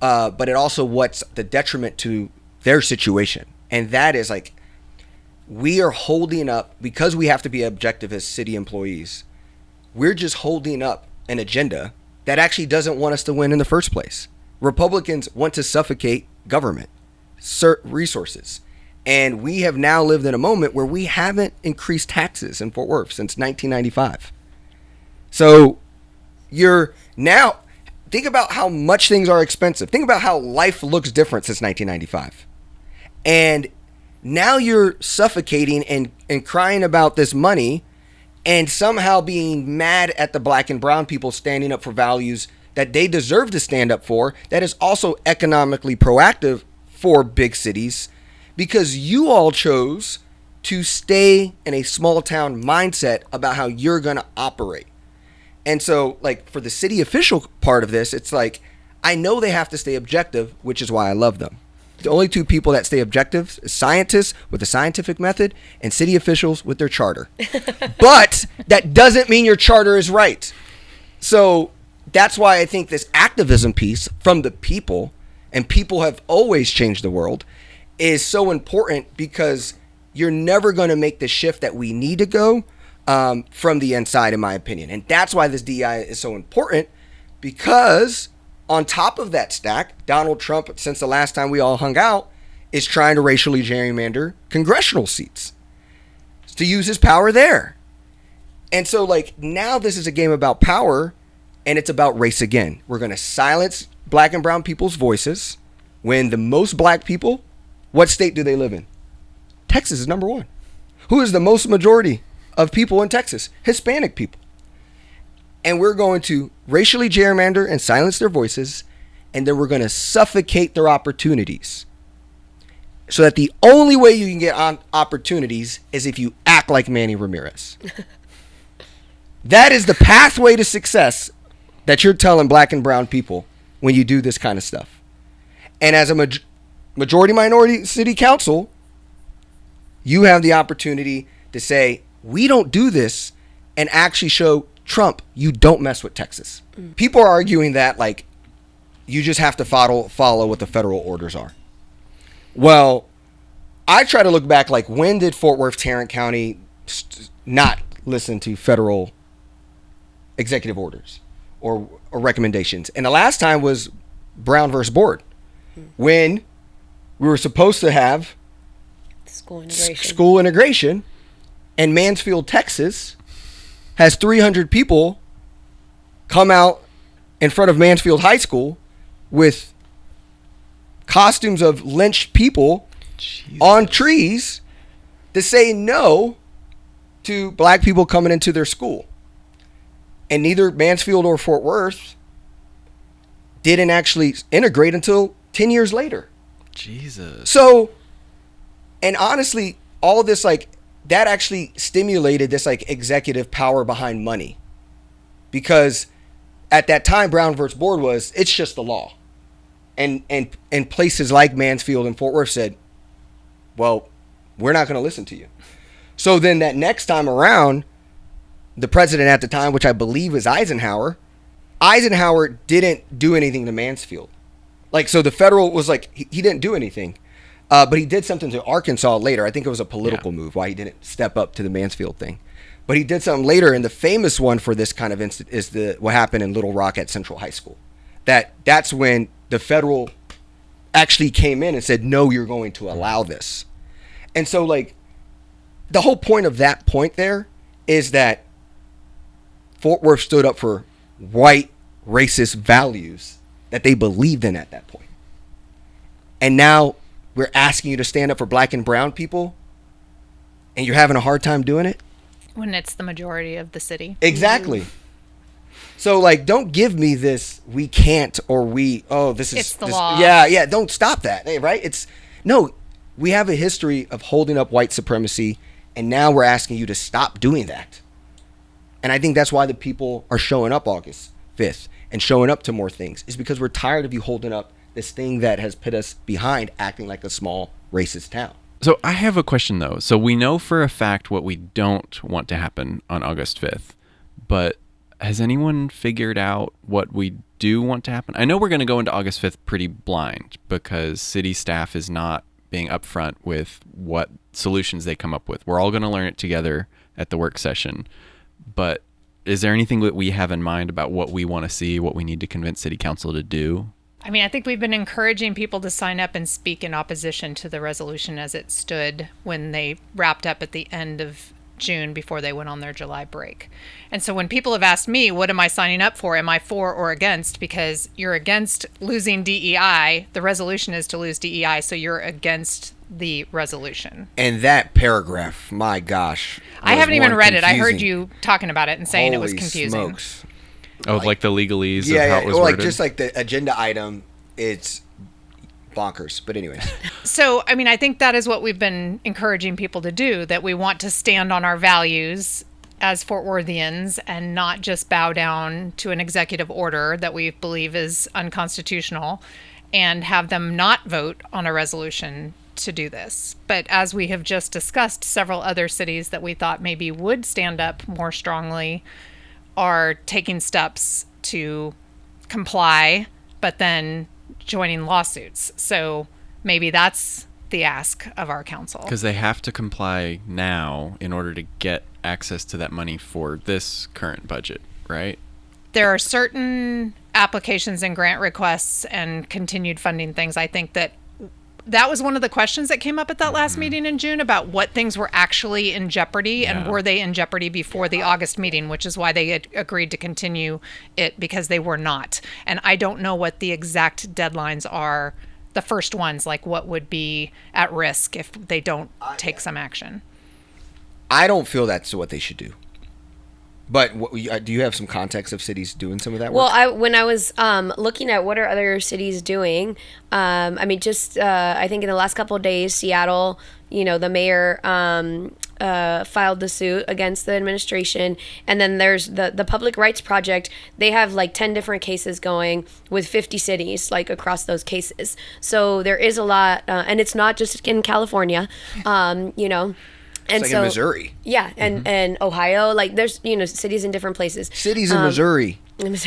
but it also what's the detriment to their situation. And that is like, we are holding up, because we have to be objective as city employees, we're just holding up an agenda that actually doesn't want us to win in the first place. Republicans want to suffocate government resources. And we have now lived in a moment where we haven't increased taxes in Fort Worth since 1995. So you're now, think about how much things are expensive. Think about how life looks different since 1995. And now you're suffocating and crying about this money and somehow being mad at the black and brown people standing up for values that they deserve to stand up for, that is also economically proactive for big cities, because you all chose to stay in a small town mindset about how you're going to operate. And so, like, for the city official part of this, it's like, I know they have to stay objective, which is why I love them. The only two people that stay objective is scientists with the scientific method and city officials with their charter. But that doesn't mean your charter is right. So that's why I think this activism piece from the people, and people have always changed the world, is so important, because you're never going to make the shift that we need to go from the inside, in my opinion. And that's why this DEI is so important, because on top of that stack, Donald Trump, since the last time we all hung out, is trying to racially gerrymander congressional seats to use his power there. And so, like, now this is a game about power, and it's about race again. We're going to silence black and brown people's voices when the most black people, what state do they live in? Texas is number one. Who is the most majority of people in Texas? Hispanic people. And we're going to racially gerrymander and silence their voices, and then we're going to suffocate their opportunities. So that the only way you can get on opportunities is if you act like Manny Ramirez. That is the pathway to success that you're telling black and brown people when you do this kind of stuff. And as a majority minority city council, you have the opportunity to say, we don't do this, and actually show Trump, you don't mess with Texas. People are arguing that, like, you just have to follow what the federal orders are. Well, I try to look back, like, when did Fort Worth, Tarrant County not listen to federal executive orders or recommendations? And the last time was Brown versus Board, when we were supposed to have school integration, and Mansfield, Texas has 300 people come out in front of Mansfield High School with costumes of lynched people on trees to say no to black people coming into their school. And neither Mansfield or Fort Worth didn't actually integrate until 10 years later. Jesus. So, and honestly, all of this, like, that actually stimulated this, like, executive power behind money, because at that time Brown versus Board was, it's just the law, and places like Mansfield and Fort Worth said, well, we're not going to listen to you. So then that next time around, the president at the time, which I believe was Eisenhower didn't do anything to Mansfield. Like, so the federal was like, he didn't do anything. But he did something to Arkansas later. I think it was a political move why he didn't step up to the Mansfield thing. But he did something later, and the famous one for this kind of incident is what happened in Little Rock at Central High School. That's when the federal actually came in and said, no, you're going to allow this. And so, like, the whole point of that point there is that Fort Worth stood up for white racist values that they believed in at that point. And now we're asking you to stand up for black and brown people, and you're having a hard time doing it? When it's the majority of the city. Exactly. So, like, don't give me this, we can't, or this is... It's the law. Yeah, don't stop that, right? No, we have a history of holding up white supremacy, and now we're asking you to stop doing that. And I think that's why the people are showing up August 5th and showing up to more things, is because we're tired of you holding up this thing that has put us behind acting like a small racist town. So I have a question, though. So we know for a fact what we don't want to happen on August 5th, but has anyone figured out what we do want to happen? I know we're going to go into August 5th pretty blind because city staff is not being upfront with what solutions they come up with. We're all going to learn it together at the work session. But is there anything that we have in mind about what we want to see, what we need to convince city council to do? I mean, I think we've been encouraging people to sign up and speak in opposition to the resolution as it stood when they wrapped up at the end of June before they went on their July break. And so when people have asked me, what am I signing up for? Am I for or against? Because you're against losing DEI. The resolution is to lose DEI, so you're against the resolution. And that paragraph, my gosh. I haven't even read it. I heard confusing. you talking about it and saying it was Holy confusing. smokes. Oh, like the legalese Yeah, of how it was or like worded? just like the agenda item, it's bonkers. But anyways, So, I mean, I think that is what we've been encouraging people to do, that we want to stand on our values as Fort Worthians and not just bow down to an executive order that we believe is unconstitutional and have them not vote on a resolution to do this. But as we have just discussed, several other cities that we thought maybe would stand up more strongly are taking steps to comply, but then joining lawsuits. So maybe that's the ask of our council. Because they have to comply now in order to get access to that money for this current budget, right? There are certain applications and grant requests and continued funding things. I think that was one of the questions that came up at that last meeting in June about what things were actually in jeopardy and were they in jeopardy before the August meeting, which is why they had agreed to continue it, because they were not. And I don't know what the exact deadlines are, the first ones, like what would be at risk if they don't take some action. I don't feel that's what they should do. But do you have some context of cities doing some of that work? Well, when I was looking at what are other cities doing, I mean, just I think in the last couple of days, Seattle, the mayor filed the suit against the administration, and then there's the Public Rights Project. They have like 10 different cases going with 50 cities like across those cases. So there is a lot, and it's not just in California, And it's like in Missouri. Yeah, and Ohio, like there's cities in different places. Cities in Missouri. And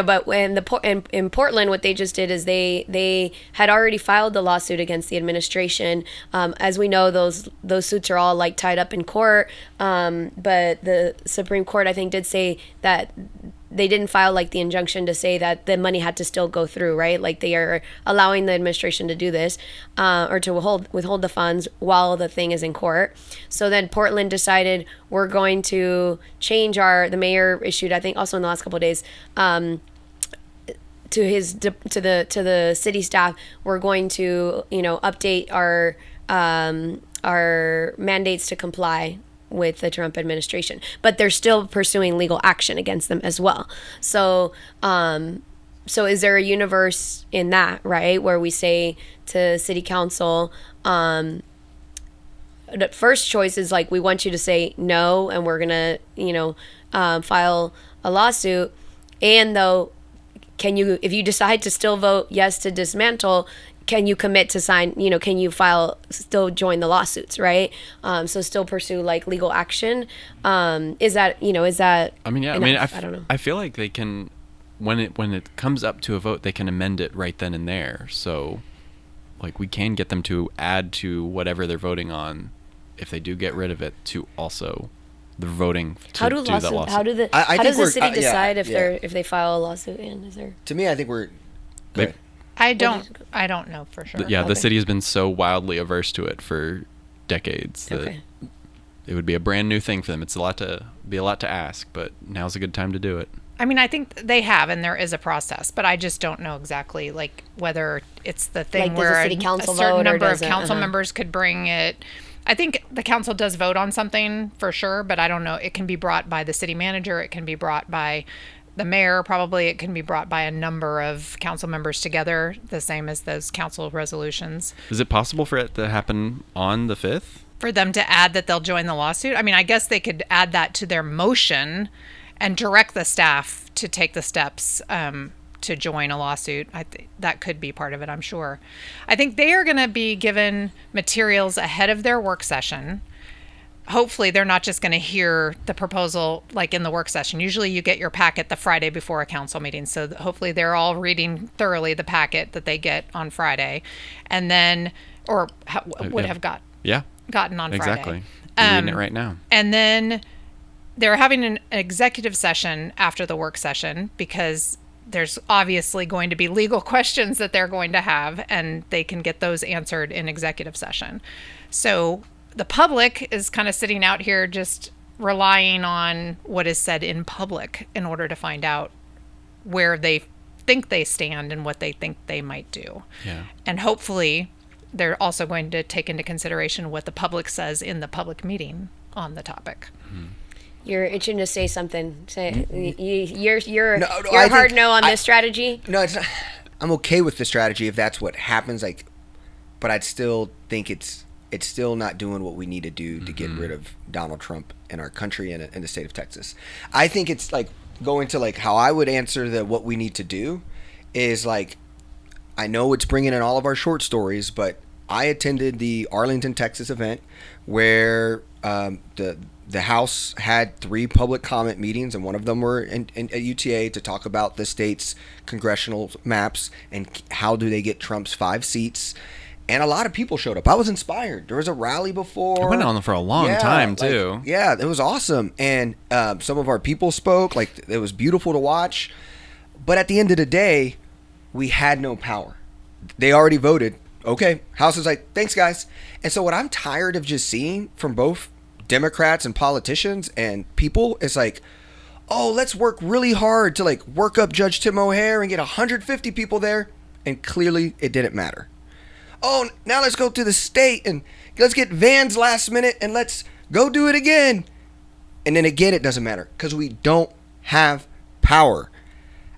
but when in Portland, what they just did is they had already filed the lawsuit against the administration. As we know, those suits are all like tied up in court. But the Supreme Court, I think, did say that they didn't file like the injunction to say that the money had to still go through, right? Like they are allowing the administration to do this, or to withhold the funds while the thing is in court. So then Portland decided we're going to change the mayor issued, I think also in the last couple of days, to the city staff, we're going to, update our mandates to comply with the Trump administration, but they're still pursuing legal action against them as well. So is there a universe in that, right, where we say to city council, the first choice is like, we want you to say no, and we're gonna, file a lawsuit, and though, if you decide to still vote yes to dismantle, can you commit to sign, can you still join the lawsuits, right? So still pursue like legal action. Is that I mean, yeah, enough? I don't know. I feel like they can, when it comes up to a vote, they can amend it right then and there. So like we can get them to add to whatever they're voting on if they do get rid of it to also the voting to do that lawsuit. How does the city decide if they file a lawsuit? And is there? To me, I think we're. I don't know for sure. Yeah, Okay. the city has been so wildly averse to it for decades that it would be a brand new thing for them. It's a lot to ask, but now's a good time to do it. I mean, I think they have, and there is a process, but I just don't know exactly like whether it's the thing Like, does where the city council a certain vote or number of does it? council members could bring it. I think the council does vote on something for sure, but I don't know. It can be brought by the city manager. It can be brought by the mayor, probably. It can be brought by a number of council members together, the same as those council resolutions. Is it possible for it to happen on the 5th? For them to add that they'll join the lawsuit? I mean, I guess they could add that to their motion and direct the staff to take the steps to join a lawsuit. That could be part of it, I'm sure. I think they are going to be given materials ahead of their work session. Hopefully they're not just going to hear the proposal like in the work session. Usually you get your packet the Friday before a council meeting. So hopefully they're all reading thoroughly the packet that they get on Friday, and then, or would have gotten on exactly. Friday. I'm reading it right now. And then they're having an executive session after the work session, because there's obviously going to be legal questions that they're going to have, and they can get those answered in executive session. So the public is kind of sitting out here just relying on what is said in public in order to find out where they think they stand and what they think they might do. Yeah. And hopefully they're also going to take into consideration what the public says in the public meeting on the topic. Mm-hmm. You're itching to say something. You're I hard think no on this strategy. No, it's not. I'm okay with the strategy if that's what happens. Like, but I'd still think it's still not doing what we need to do to get rid of Donald Trump in our country and in the state of Texas. I think it's like going to like how I would answer what we need to do is like, I know it's bringing in all of our short stories, but I attended the Arlington, Texas event where the House had 3 public comment meetings, and one of them were at UTA to talk about the state's congressional maps and how do they get Trump's 5 seats. And a lot of people showed up. I was inspired. There was a rally before. It went on for a long time, too. Like, yeah, it was awesome. And some of our people spoke. Like, it was beautiful to watch. But at the end of the day, we had no power. They already voted. Okay. House is like, thanks, guys. And so what I'm tired of just seeing from both Democrats and politicians and people is like, oh, let's work really hard to like work up Judge Tim O'Hare and get 150 people there. And clearly it didn't matter. Oh, now let's go to the state and let's get vans last minute and let's go do it again. And then again, it doesn't matter because we don't have power.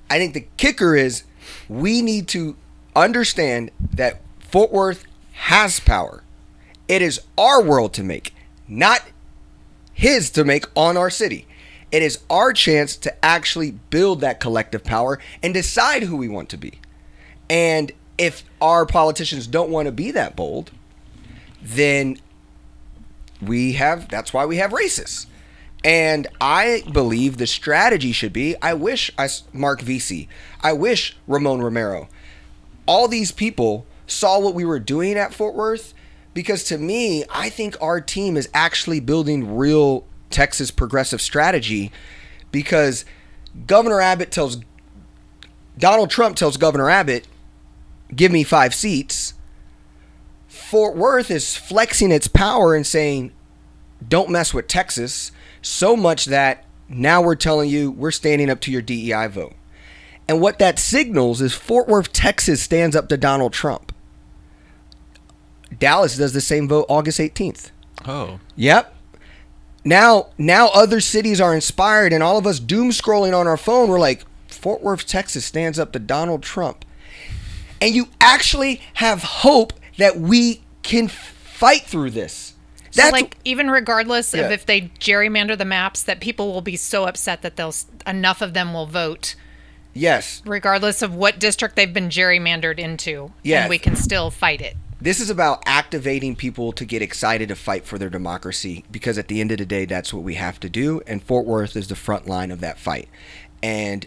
I think the kicker is we need to understand that Fort Worth has power. It is our world to make, not his to make on our city. It is our chance to actually build that collective power and decide who we want to be. And if our politicians don't want to be that bold, then that's why we have racists. And I believe the strategy should be, I wish Mark Vesey, I wish Ramon Romero, all these people saw what we were doing at Fort Worth, because to me, I think our team is actually building real Texas progressive strategy, because Donald Trump tells Governor Abbott, give me 5 seats. Fort Worth is flexing its power and saying, don't mess with Texas, so much that now we're telling you we're standing up to your DEI vote. And what that signals is Fort Worth, Texas stands up to Donald Trump. Dallas does the same vote August 18th. Oh. Yep. Now other cities are inspired, and all of us doom scrolling on our phone, we're like, Fort Worth, Texas stands up to Donald Trump. And you actually have hope that we can fight through this. So like, even regardless of if they gerrymander the maps, that people will be so upset that enough of them will vote. Yes. Regardless of what district they've been gerrymandered into. Yes. And we can still fight it. This is about activating people to get excited to fight for their democracy, because at the end of the day, that's what we have to do. And Fort Worth is the front line of that fight. And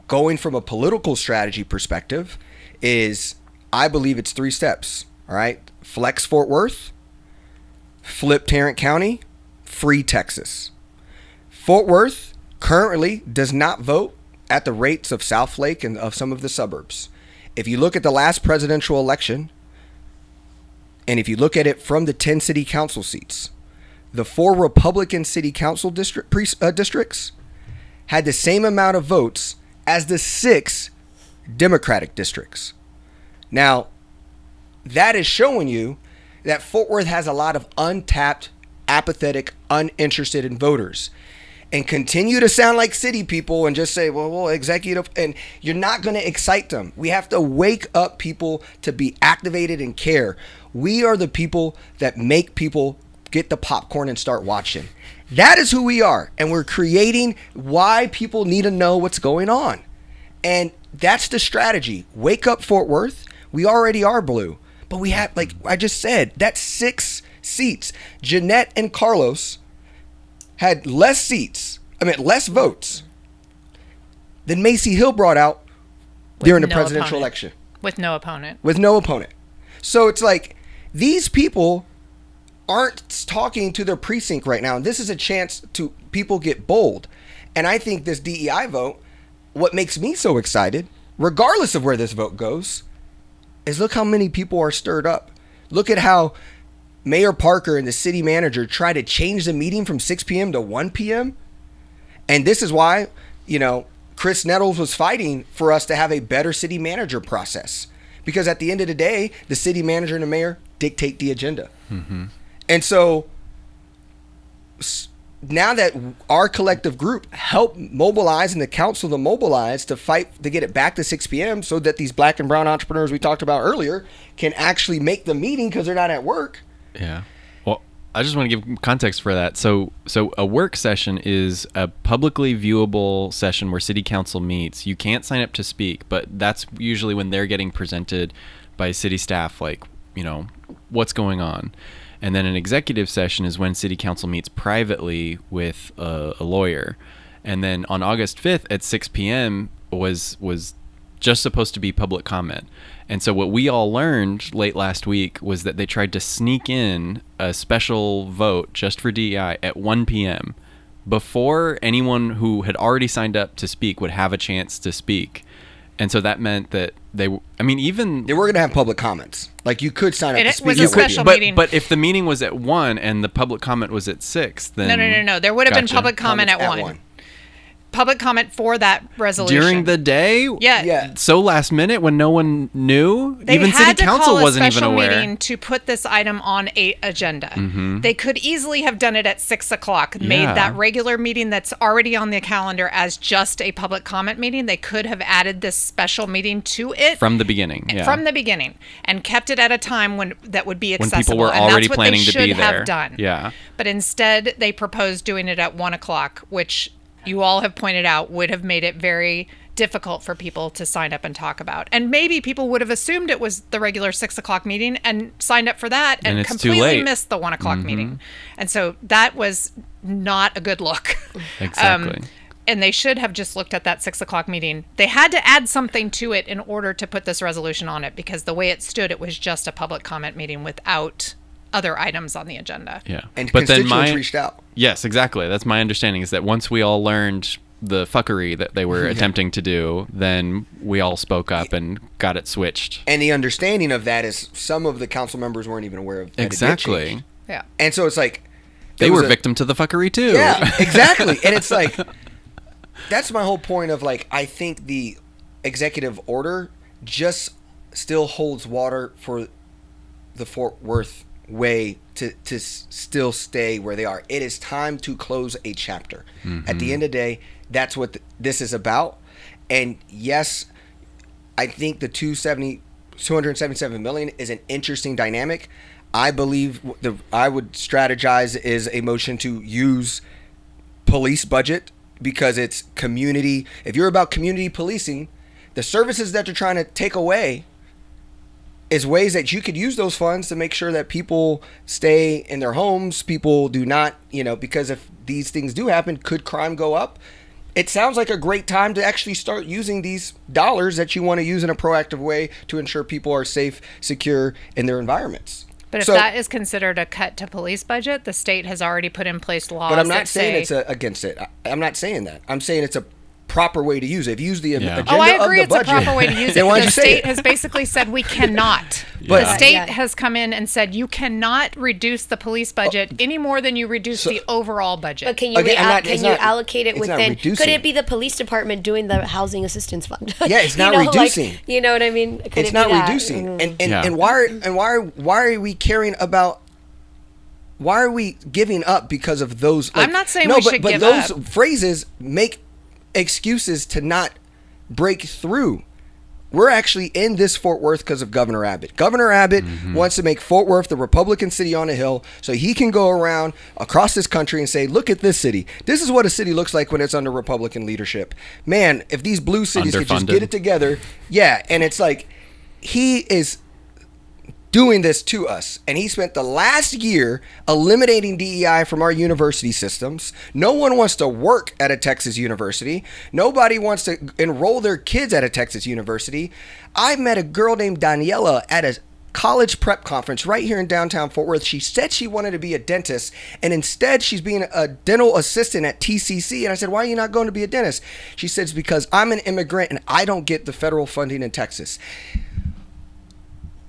going from a political strategy perspective is, I believe it's 3 steps. All right. Flex Fort Worth, flip Tarrant County, free Texas. Fort Worth currently does not vote at the rates of Southlake and of some of the suburbs. If you look at the last presidential election, and if you look at it from the 10 city council seats, the 4 Republican city council districts had the same amount of votes as the 6 Democratic districts. Now, that is showing you that Fort Worth has a lot of untapped, apathetic, uninterested in voters. And continue to sound like city people and just say, well, executive, and you're not going to excite them. We have to wake up people to be activated and care. We are the people that make people get the popcorn and start watching. That is who we are. And we're creating why people need to know what's going on. And that's the strategy. Wake up, Fort Worth. We already are blue. But we have, like I just said, that's 6 seats. Jeanette and Carlos had less votes than Macy Hill brought out during the presidential election. With no opponent. So it's like, these people aren't talking to their precinct right now. And this is a chance to people get bold. And I think this DEI vote, what makes me so excited, regardless of where this vote goes, is look how many people are stirred up. Look at how Mayor Parker and the city manager try to change the meeting from 6 p.m. to 1 p.m. And this is why, Chris Nettles was fighting for us to have a better city manager process. Because at the end of the day, the city manager and the mayor dictate the agenda. Mm-hmm. And so now that our collective group helped mobilize and the council to mobilize to fight to get it back to 6 p.m. so that these black and brown entrepreneurs we talked about earlier can actually make the meeting because they're not at work. Yeah. Well, I just want to give context for that. So a work session is a publicly viewable session where city council meets. You can't sign up to speak, but that's usually when they're getting presented by city staff, like, what's going on. And then an executive session is when city council meets privately with a lawyer. And then on August 5th at 6 p.m. was just supposed to be public comment. And so what we all learned late last week was that they tried to sneak in a special vote just for DEI at 1 p.m. before anyone who had already signed up to speak would have a chance to speak. And so that meant that they were going to have public comments. Like, you could sign up to speak. It was a special meeting. But if the meeting was at 1 and the public comment was at 6, then... No. There would have been public comment at 1. Public comment for that resolution. During the day? Yeah. So last minute when no one knew? Even city council wasn't even aware. They had to call a special meeting to put this item on a agenda. Mm-hmm. They could easily have done it at 6 o'clock, made that regular meeting that's already on the calendar as just a public comment meeting. They could have added this special meeting to it. From the beginning, and kept it at a time when that would be accessible. When people were already planning to be there. And that's what they should have done. Yeah. But instead, they proposed doing it at 1 o'clock, which... you all have pointed out would have made it very difficult for people to sign up and talk about. And maybe people would have assumed it was the regular 6 o'clock meeting and signed up for that and completely missed the 1 o'clock meeting. And so that was not a good look. Exactly. And they should have just looked at that 6 o'clock meeting. They had to add something to it in order to put this resolution on it, because the way it stood, it was just a public comment meeting without other items on the agenda. Yeah. And constituents reached out. Yes, exactly. That's my understanding, is that once we all learned the fuckery that they were attempting to do, then we all spoke up and got it switched. And the understanding of that is some of the council members weren't even aware of that. Exactly. Yeah. And so it's like... they were victim to the fuckery too. Yeah, exactly. And it's like... that's my whole point of, like, I think the executive order just still holds water for the Fort Worth way to still stay where they are. It is time to close a chapter. Mm-hmm. At the end of the day, that's what this is about. And yes, I think the 277 million is an interesting dynamic. I believe I would strategize is a motion to use police budget, because it's community. If you're about community policing, the services that they're trying to take away is ways that you could use those funds to make sure that people stay in their homes. People do not, because if these things do happen, could crime go up? It sounds like a great time to actually start using these dollars that you want to use in a proactive way to ensure people are safe, secure in their environments. But if that is considered a cut to police budget, the state has already put in place laws. But I'm not saying it's against it. I'm not saying that. I'm saying it's a proper way to use it. If you use the agenda of the budget. Oh, I agree, it's a proper way to use it. Then why the you say state it? has basically said we cannot. But the state has come in and said you cannot reduce the police budget any more than you reduce the overall budget. But can you allocate it within? Could it be the police department doing the housing assistance fund? Yeah, it's not reducing. Like, you know what I mean? It's not reducing. And why are we caring about? Why are we giving up because of those? I'm not saying we should give up. But those phrases make excuses to not break through. We're actually in this Fort Worth because of Governor Abbott. Governor Abbott wants to make Fort Worth the Republican city on a hill so he can go around across this country and say, look at this city. This is what a city looks like when it's under Republican leadership. Man, if these blue cities could just get it together. Yeah, and it's like he is doing this to us. And he spent the last year eliminating DEI from our university systems. No one wants to work at a Texas university. Nobody wants to enroll their kids at a Texas university. I met a girl named Daniela at a college prep conference right here in downtown Fort Worth. She said she wanted to be a dentist, and instead she's being a dental assistant at TCC. And I said, why are you not going to be a dentist? She says, because I'm an immigrant and I don't get the federal funding in Texas.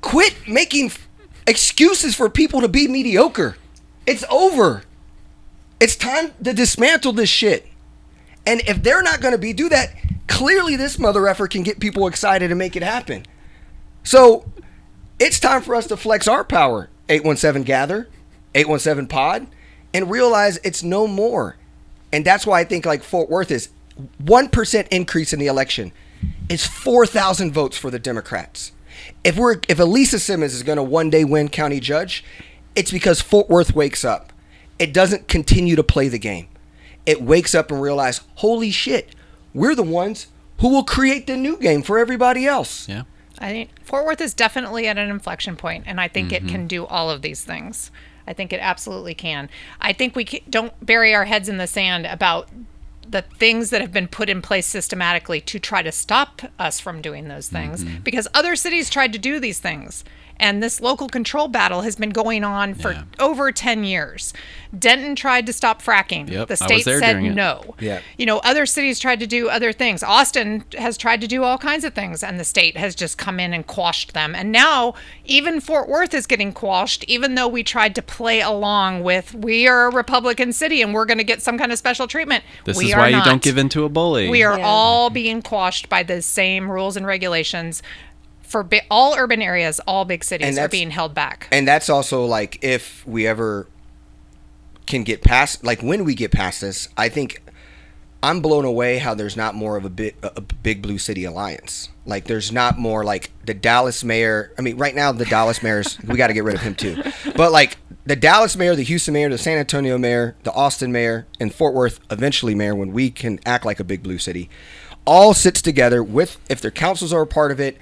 Quit making excuses for people to be mediocre. It's over. It's time to dismantle this shit. And if they're not going to do that, clearly this mother effer can get people excited and make it happen. So it's time for us to flex our power. 817 Gather, 817 Pod, and realize it's no more. And that's why I think like Fort Worth is 1% increase in the election is 4,000 votes for the Democrats. If Elisa Simmons is going to one day win county judge, it's because Fort Worth wakes up. It doesn't continue to play the game. It wakes up and realizes, holy shit, we're the ones who will create the new game for everybody else. Yeah. I think Fort Worth is definitely at an inflection point, and I think it can do all of these things. I think it absolutely can. I think we don't bury our heads in the sand about the things that have been put in place systematically to try to stop us from doing those things, because other cities tried to do these things. And this local control battle has been going on for over 10 years. Denton tried to stop fracking. Yep, the state said no. Yeah. You know, other cities tried to do other things. Austin has tried to do all kinds of things, and the state has just come in and quashed them. And now even Fort Worth is getting quashed, even though we tried to play along with, we are a Republican city and we're going to get some kind of special treatment. This is why you don't give in to a bully. We are all being quashed by the same rules and regulations. For all urban areas, all big cities are being held back. And that's also like if we ever can get past, like when we get past this, I think I'm blown away how there's not more of a big blue city alliance. Like there's not more like the Dallas mayor. I mean, right now the Dallas mayor's, we got to get rid of him too. But like the Dallas mayor, the Houston mayor, the San Antonio mayor, the Austin mayor, and Fort Worth eventually mayor, when we can act like a big blue city, all sits together with, if their councils are a part of it,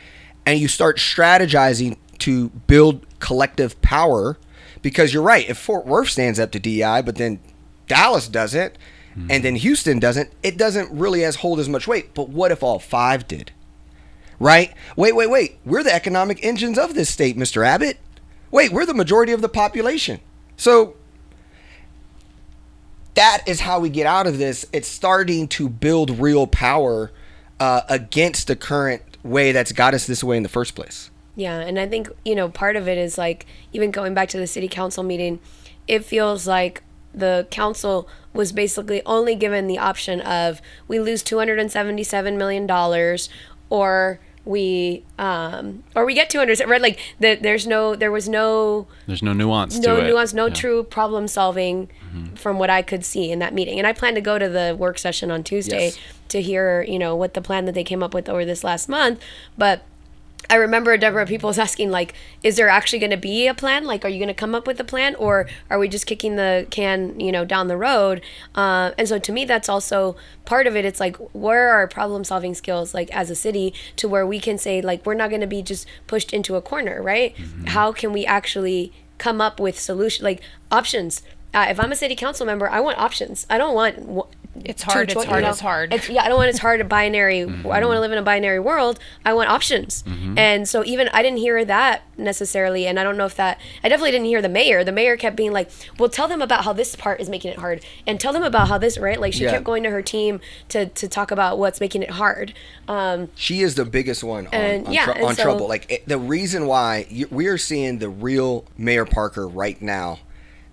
and you start strategizing to build collective power. Because you're right, if Fort Worth stands up to DEI, but then Dallas doesn't, and then Houston doesn't, it doesn't really hold as much weight. But what if all five did? Right? Wait. We're the economic engines of this state, Mr. Abbott. Wait, we're the majority of the population. So that is how we get out of this. It's starting to build real power against the current way that's got us this way in the first place. Yeah, and I think, you know, part of it is like, even going back to the city council meeting, it feels like the council was basically only given the option of we lose $277 million or we get 200, right? Like there's no nuance to it. No true problem solving from what I could see in that meeting. And I plan to go to the work session on Tuesday to hear, you know, what the plan that they came up with over this last month. But I remember Deborah, people was asking, like, is there actually going to be a plan? Like, are you going to come up with a plan, or are we just kicking the can, you know, down the road? And so to me, that's also part of it. It's like, where are our problem solving skills, like as a city, to where we can say, like, we're not going to be just pushed into a corner, right? How can we actually come up with options? If I'm a city council member, I want options. I don't want It's hard. I don't want it's hard to binary. I don't want to live in a binary world. I want options. And so even I didn't hear that necessarily. And I don't know if I definitely didn't hear the mayor. The mayor kept being like, well, tell them about how this part is making it hard. And tell them about how this, right? Like she kept going to her team to talk about what's making it hard. She is the biggest one on trouble. Like the reason why we are seeing the real Mayor Parker right now,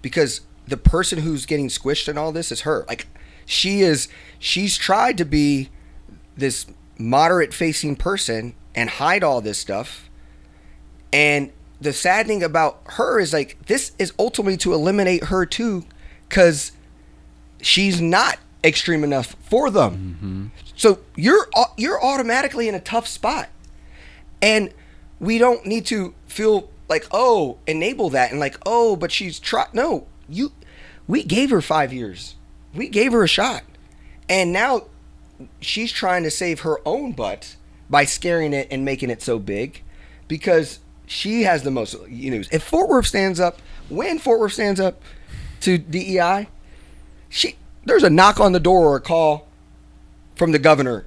because the person who's getting squished in all this is her. Like she's tried to be this moderate facing person and hide all this stuff. And the sad thing about her is like, this is ultimately to eliminate her too, because she's not extreme enough for them. So you're automatically in a tough spot. And we don't need to feel like, oh, enable that and like, oh, but she's no, we gave her 5 years. We gave her a shot. And now she's trying to save her own butt by scaring it and making it so big because she has the most news. If Fort Worth stands up, when Fort Worth stands up to DEI, there's a knock on the door or a call from the governor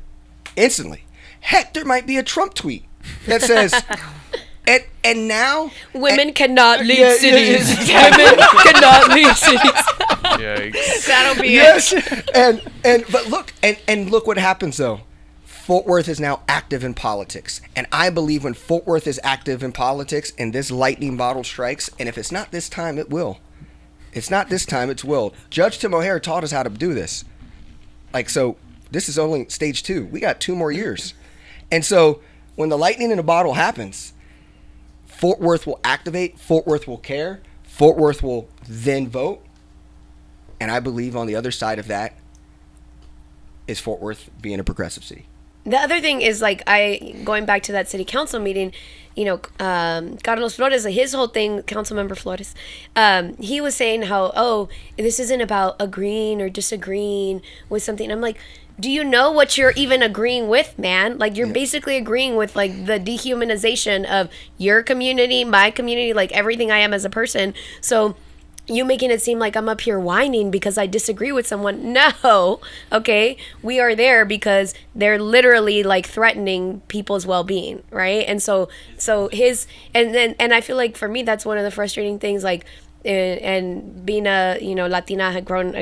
instantly. Heck, there might be a Trump tweet that says, and now women cannot lead cities. Women cannot lead cities. Yikes. That'll be it. But look what happens though. Fort Worth is now active in politics, and I believe when Fort Worth is active in politics and this lightning bottle strikes, and if it's not this time, it will. It's not this time, it's will. Judge Tim O'Hare taught us how to do this. So this is only stage 2. We got 2 more years. And so when the lightning in a bottle happens, Fort Worth will activate, Fort Worth will care, Fort Worth will then vote. And I believe on the other side of that is Fort Worth being a progressive city. The other thing is going back to that city council meeting, Carlos Flores, his whole thing, Councilmember Flores, he was saying how, this isn't about agreeing or disagreeing with something. I'm like, do you know what you're even agreeing with, man? Like, you're basically agreeing with, like, the dehumanization of your community, my community, like, everything I am as a person. So you making it seem like I'm up here whining because I disagree with someone. No, okay? We are there because they're literally, like, threatening people's well-being, right? And so and I feel like for me, that's one of the frustrating things, like, and being a, Latina, growing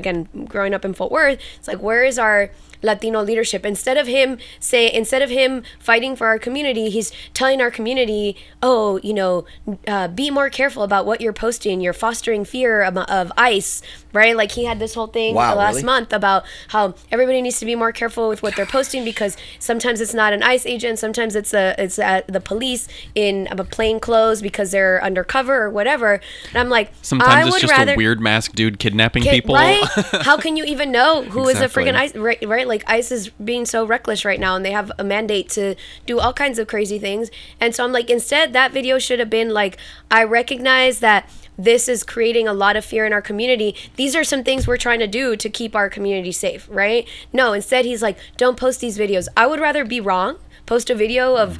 up in Fort Worth, it's like, where is our Latino leadership? Instead of him fighting for our community, he's telling our community, be more careful about what you're posting. You're fostering fear of ICE, right? Like, he had this whole thing last month about how everybody needs to be more careful with what they're posting because sometimes it's not an ICE agent, sometimes it's the police in plain clothes because they're undercover or whatever. And I'm like, sometimes it's just a weird masked dude kidnapping people. Right? How can you even know who is a freaking ICE, right? Like, ICE is being so reckless right now, and they have a mandate to do all kinds of crazy things. And so I'm like, instead, that video should have been like, I recognize that this is creating a lot of fear in our community. These are some things we're trying to do to keep our community safe, right? No, instead he's like, don't post these videos. I would rather be wrong, post a video of,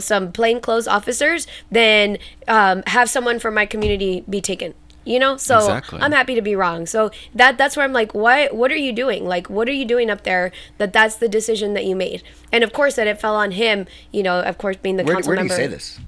some plainclothes officers than have someone from my community be taken. So exactly. I'm happy to be wrong. So that's where I'm like, what are you doing? Like, what are you doing up there that's the decision that you made? And of course that it fell on him, of course, being the council member. Where did he say this?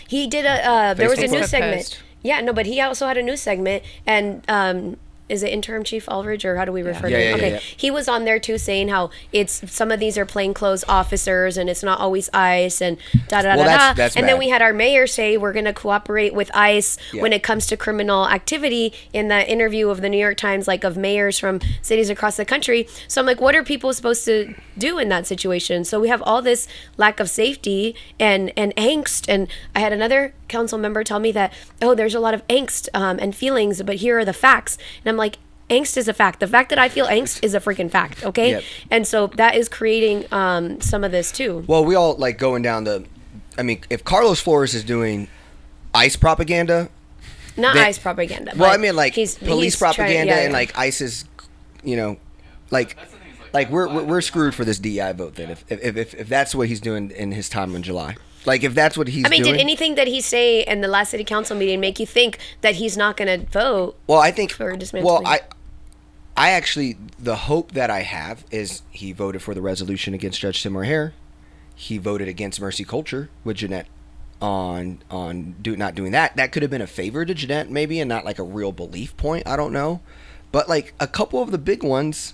He did there was a news segment. Post. Yeah, no, but he also had a news segment, and is it Interim Chief Aldridge, or how do we refer to him? Okay, yeah. He was on there too, saying how some of these are plainclothes officers, and it's not always ICE, and That's and bad. then we had our mayor say we're going to cooperate with ICE when it comes to criminal activity in the interview of the New York Times, like, of mayors from cities across the country. So I'm like, what are people supposed to do in that situation? So we have all this lack of safety and angst, and I had another council member tell me that, there's a lot of angst and feelings, but here are the facts. And I'm like, angst is a fact. The fact that I feel angst is a freaking fact, okay? Yep. And so that is creating some of this too. Well, we all like going down if Carlos Flores is doing ICE propaganda. Not ICE propaganda. Well, I mean, like, police propaganda and like ICE is, like we're screwed for this DEI vote then if that's what he's doing in his time in July. Like, if that's what he's doing. Did anything that he say in the last city council meeting make you think that he's not going to vote? Well, I think. For dismantling? Well, I actually, the hope that I have is he voted for the resolution against Judge Tim O'Hare. He voted against Mercy Culture with Jeanette on not doing that. That could have been a favor to Jeanette maybe, and not like a real belief point. I don't know, but like a couple of the big ones,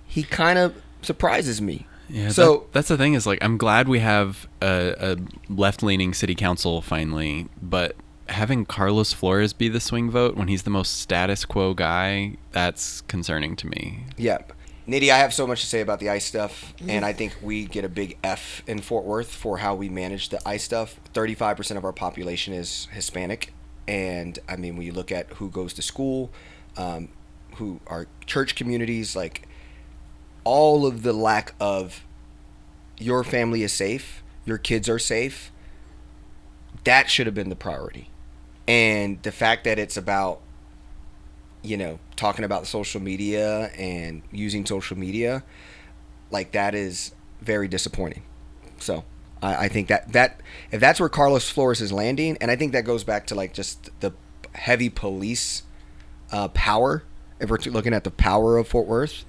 he kind of surprises me. Yeah, so that's the thing, is like, I'm glad we have a left-leaning city council finally, but having Carlos Flores be the swing vote when he's the most status quo guy, that's concerning to me. Yeah. Nydia, I have so much to say about the ICE stuff, and I think we get a big F in Fort Worth for how we manage the ICE stuff. 35% of our population is Hispanic, and I mean, when you look at who goes to school, who are church communities, like, all of the lack of your family is safe, your kids are safe, that should have been the priority. And the fact that it's about, talking about social media and using social media, like, that is very disappointing. So I think that if that's where Carlos Flores is landing, and I think that goes back to, like, just the heavy police power, if we're looking at the power of Fort Worth,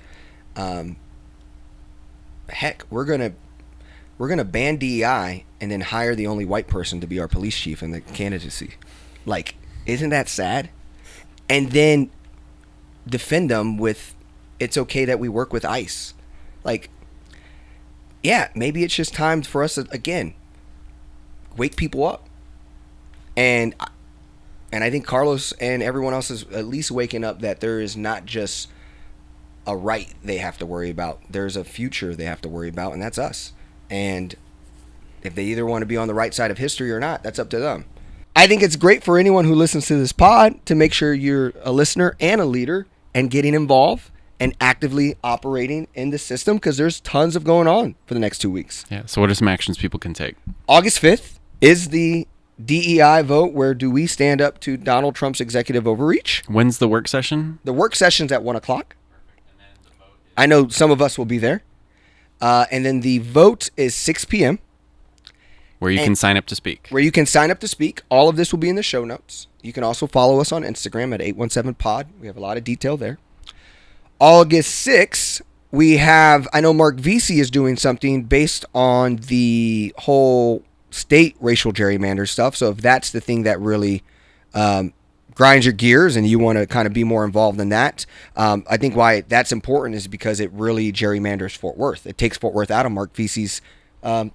heck, we're gonna ban DEI and then hire the only white person to be our police chief in the candidacy. Like, isn't that sad? And then defend them with, it's okay that we work with ICE. Like, yeah, maybe it's just time for us to, again, wake people up. And I think Carlos and everyone else is at least waking up that there is not just a right they have to worry about. There's a future they have to worry about, and that's us. And if they either want to be on the right side of history or not, that's up to them. I think it's great for anyone who listens to this pod to make sure you're a listener and a leader and getting involved and actively operating in the system, because there's tons of going on for the next 2 weeks. Yeah. So what are some actions people can take? August 5th is the DEI vote. Where do we stand up to Donald Trump's executive overreach? When's the work session? The work session's at 1 o'clock. I know some of us will be there. And then the vote is 6 p.m. Where you can sign up to speak. All of this will be in the show notes. You can also follow us on Instagram at 817pod. We have a lot of detail there. August 6th, we have, I know Mark Vesey is doing something based on the whole state racial gerrymander stuff. So if that's the thing that really grinds your gears and you want to kind of be more involved in that, I think why that's important is because it really gerrymanders Fort Worth. It takes Fort Worth out of Mark Vesey's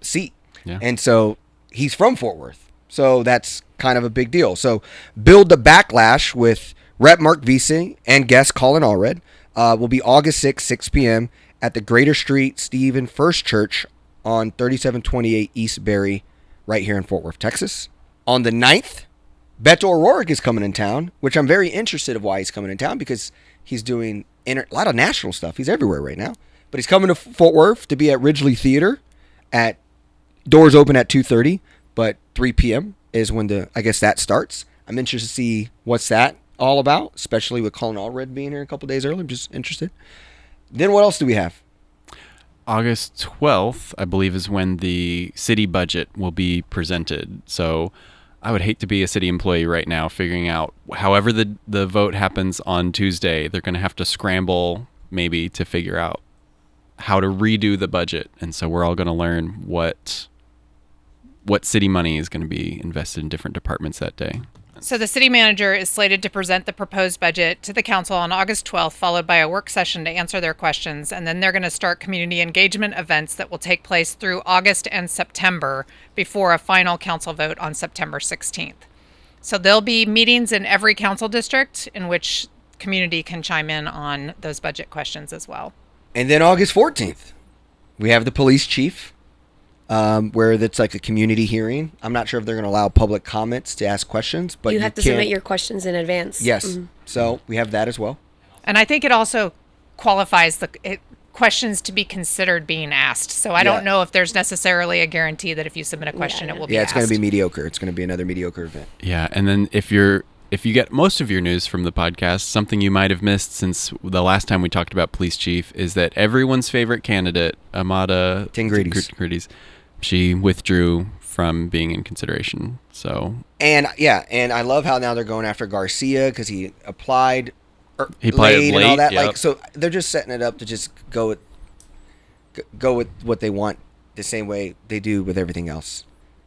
seat. Yeah. And so he's from Fort Worth. So that's kind of a big deal. So Build the Backlash with Rep. Mark Vesey and guest Colin Allred will be August 6th, 6 p.m. at the Greater Street Stephen First Church on 3728 East Berry, right here in Fort Worth, Texas. On the 9th, Beto O'Rourke is coming in town, which I'm very interested of why he's coming in town, because he's doing a lot of national stuff. He's everywhere right now. But he's coming to Fort Worth to be at Ridgely Theater. Doors open at 2:30, but 3 p.m. is when that starts. I'm interested to see what's that all about, especially with Colin Allred being here a couple days early. I'm just interested. Then what else do we have? August 12th, I believe, is when the city budget will be presented. So I would hate to be a city employee right now figuring out, however the vote happens on Tuesday, they're going to have to scramble maybe to figure out how to redo the budget. And so we're all going to learn what city money is going to be invested in different departments that day. So the city manager is slated to present the proposed budget to the council on August 12th, followed by a work session to answer their questions. And then they're going to start community engagement events that will take place through August and September before a final council vote on September 16th. So there'll be meetings in every council district in which community can chime in on those budget questions as well. And then August 14th, we have the police chief. Where it's like a community hearing. I'm not sure if they're going to allow public comments to ask questions, but you have to submit your questions in advance. Yes. Mm-hmm. So we have that as well. And I think it also qualifies the questions to be considered being asked. So I don't know if there's necessarily a guarantee that if you submit a question, it will be asked. Yeah, it's going to be mediocre. It's going to be another mediocre event. Yeah, and then if you get most of your news from the podcast, something you might have missed since the last time we talked about police chief is that everyone's favorite candidate, Amada Tingrides, she withdrew from being in consideration. So and I love how now they're going after Garcia because he applied. He applied late and all that. Yep. Like, so they're just setting it up to just go with what they want, the same way they do with everything else.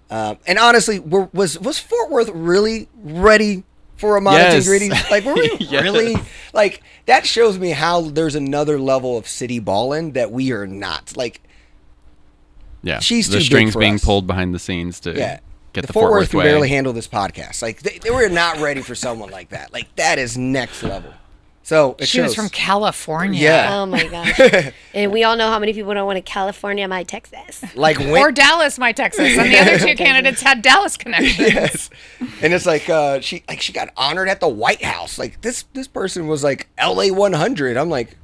And honestly, was Fort Worth really ready for Amada Tingrides? Like, were we really? Like, that shows me how there's another level of city ballin' that we are not. Like, yeah, she's the too strings big for being us. pulled behind the scenes to get the Fort Worth can way. barely handle this podcast. Like, they were not ready for someone like that. Like, that is next level. So she was from California. Yeah. Oh my gosh. And we all know how many people don't want to California my Texas. Like or Dallas my Texas. And the other two candidates had Dallas connections. Yes. And it's like she got honored at the White House. Like this person was like LA 100. I'm like,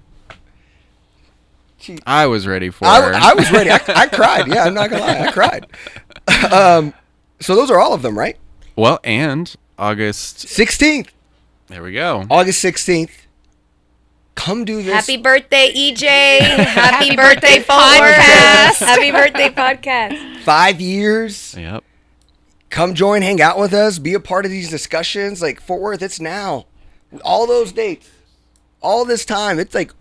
I was ready for her. I was ready. I cried. Yeah, I'm not gonna lie. I cried. So those are all of them, right? Well, and August 16th. There we go. August 16th. Come do this. Happy birthday, EJ. Happy birthday, podcast. Happy birthday, podcast. 5 years. Yep. Come join, hang out with us, be a part of these discussions. Like Fort Worth, it's now. All those dates, all this time, it's like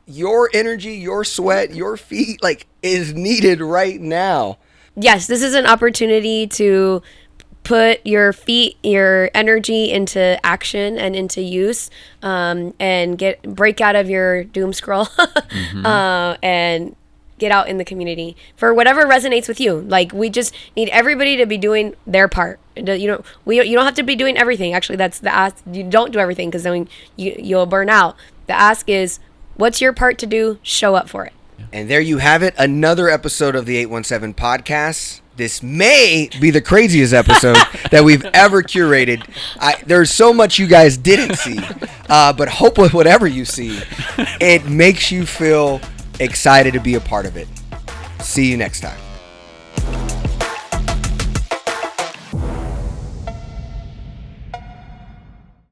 your energy, your sweat, your feet, like is needed right now. Yes, this is an opportunity to put your feet, your energy into action and into use, and break out of your doom scroll and get out in the community for whatever resonates with you. Like, we just need everybody to be doing their part. You don't have to be doing everything. Actually, that's the ask. You don't do everything because then you'll burn out. The ask is, what's your part to do? Show up for it. And there you have it. Another episode of the 817 podcast. This may be the craziest episode that we've ever curated. There's so much you guys didn't see, but hope with whatever you see, it makes you feel excited to be a part of it. See you next time.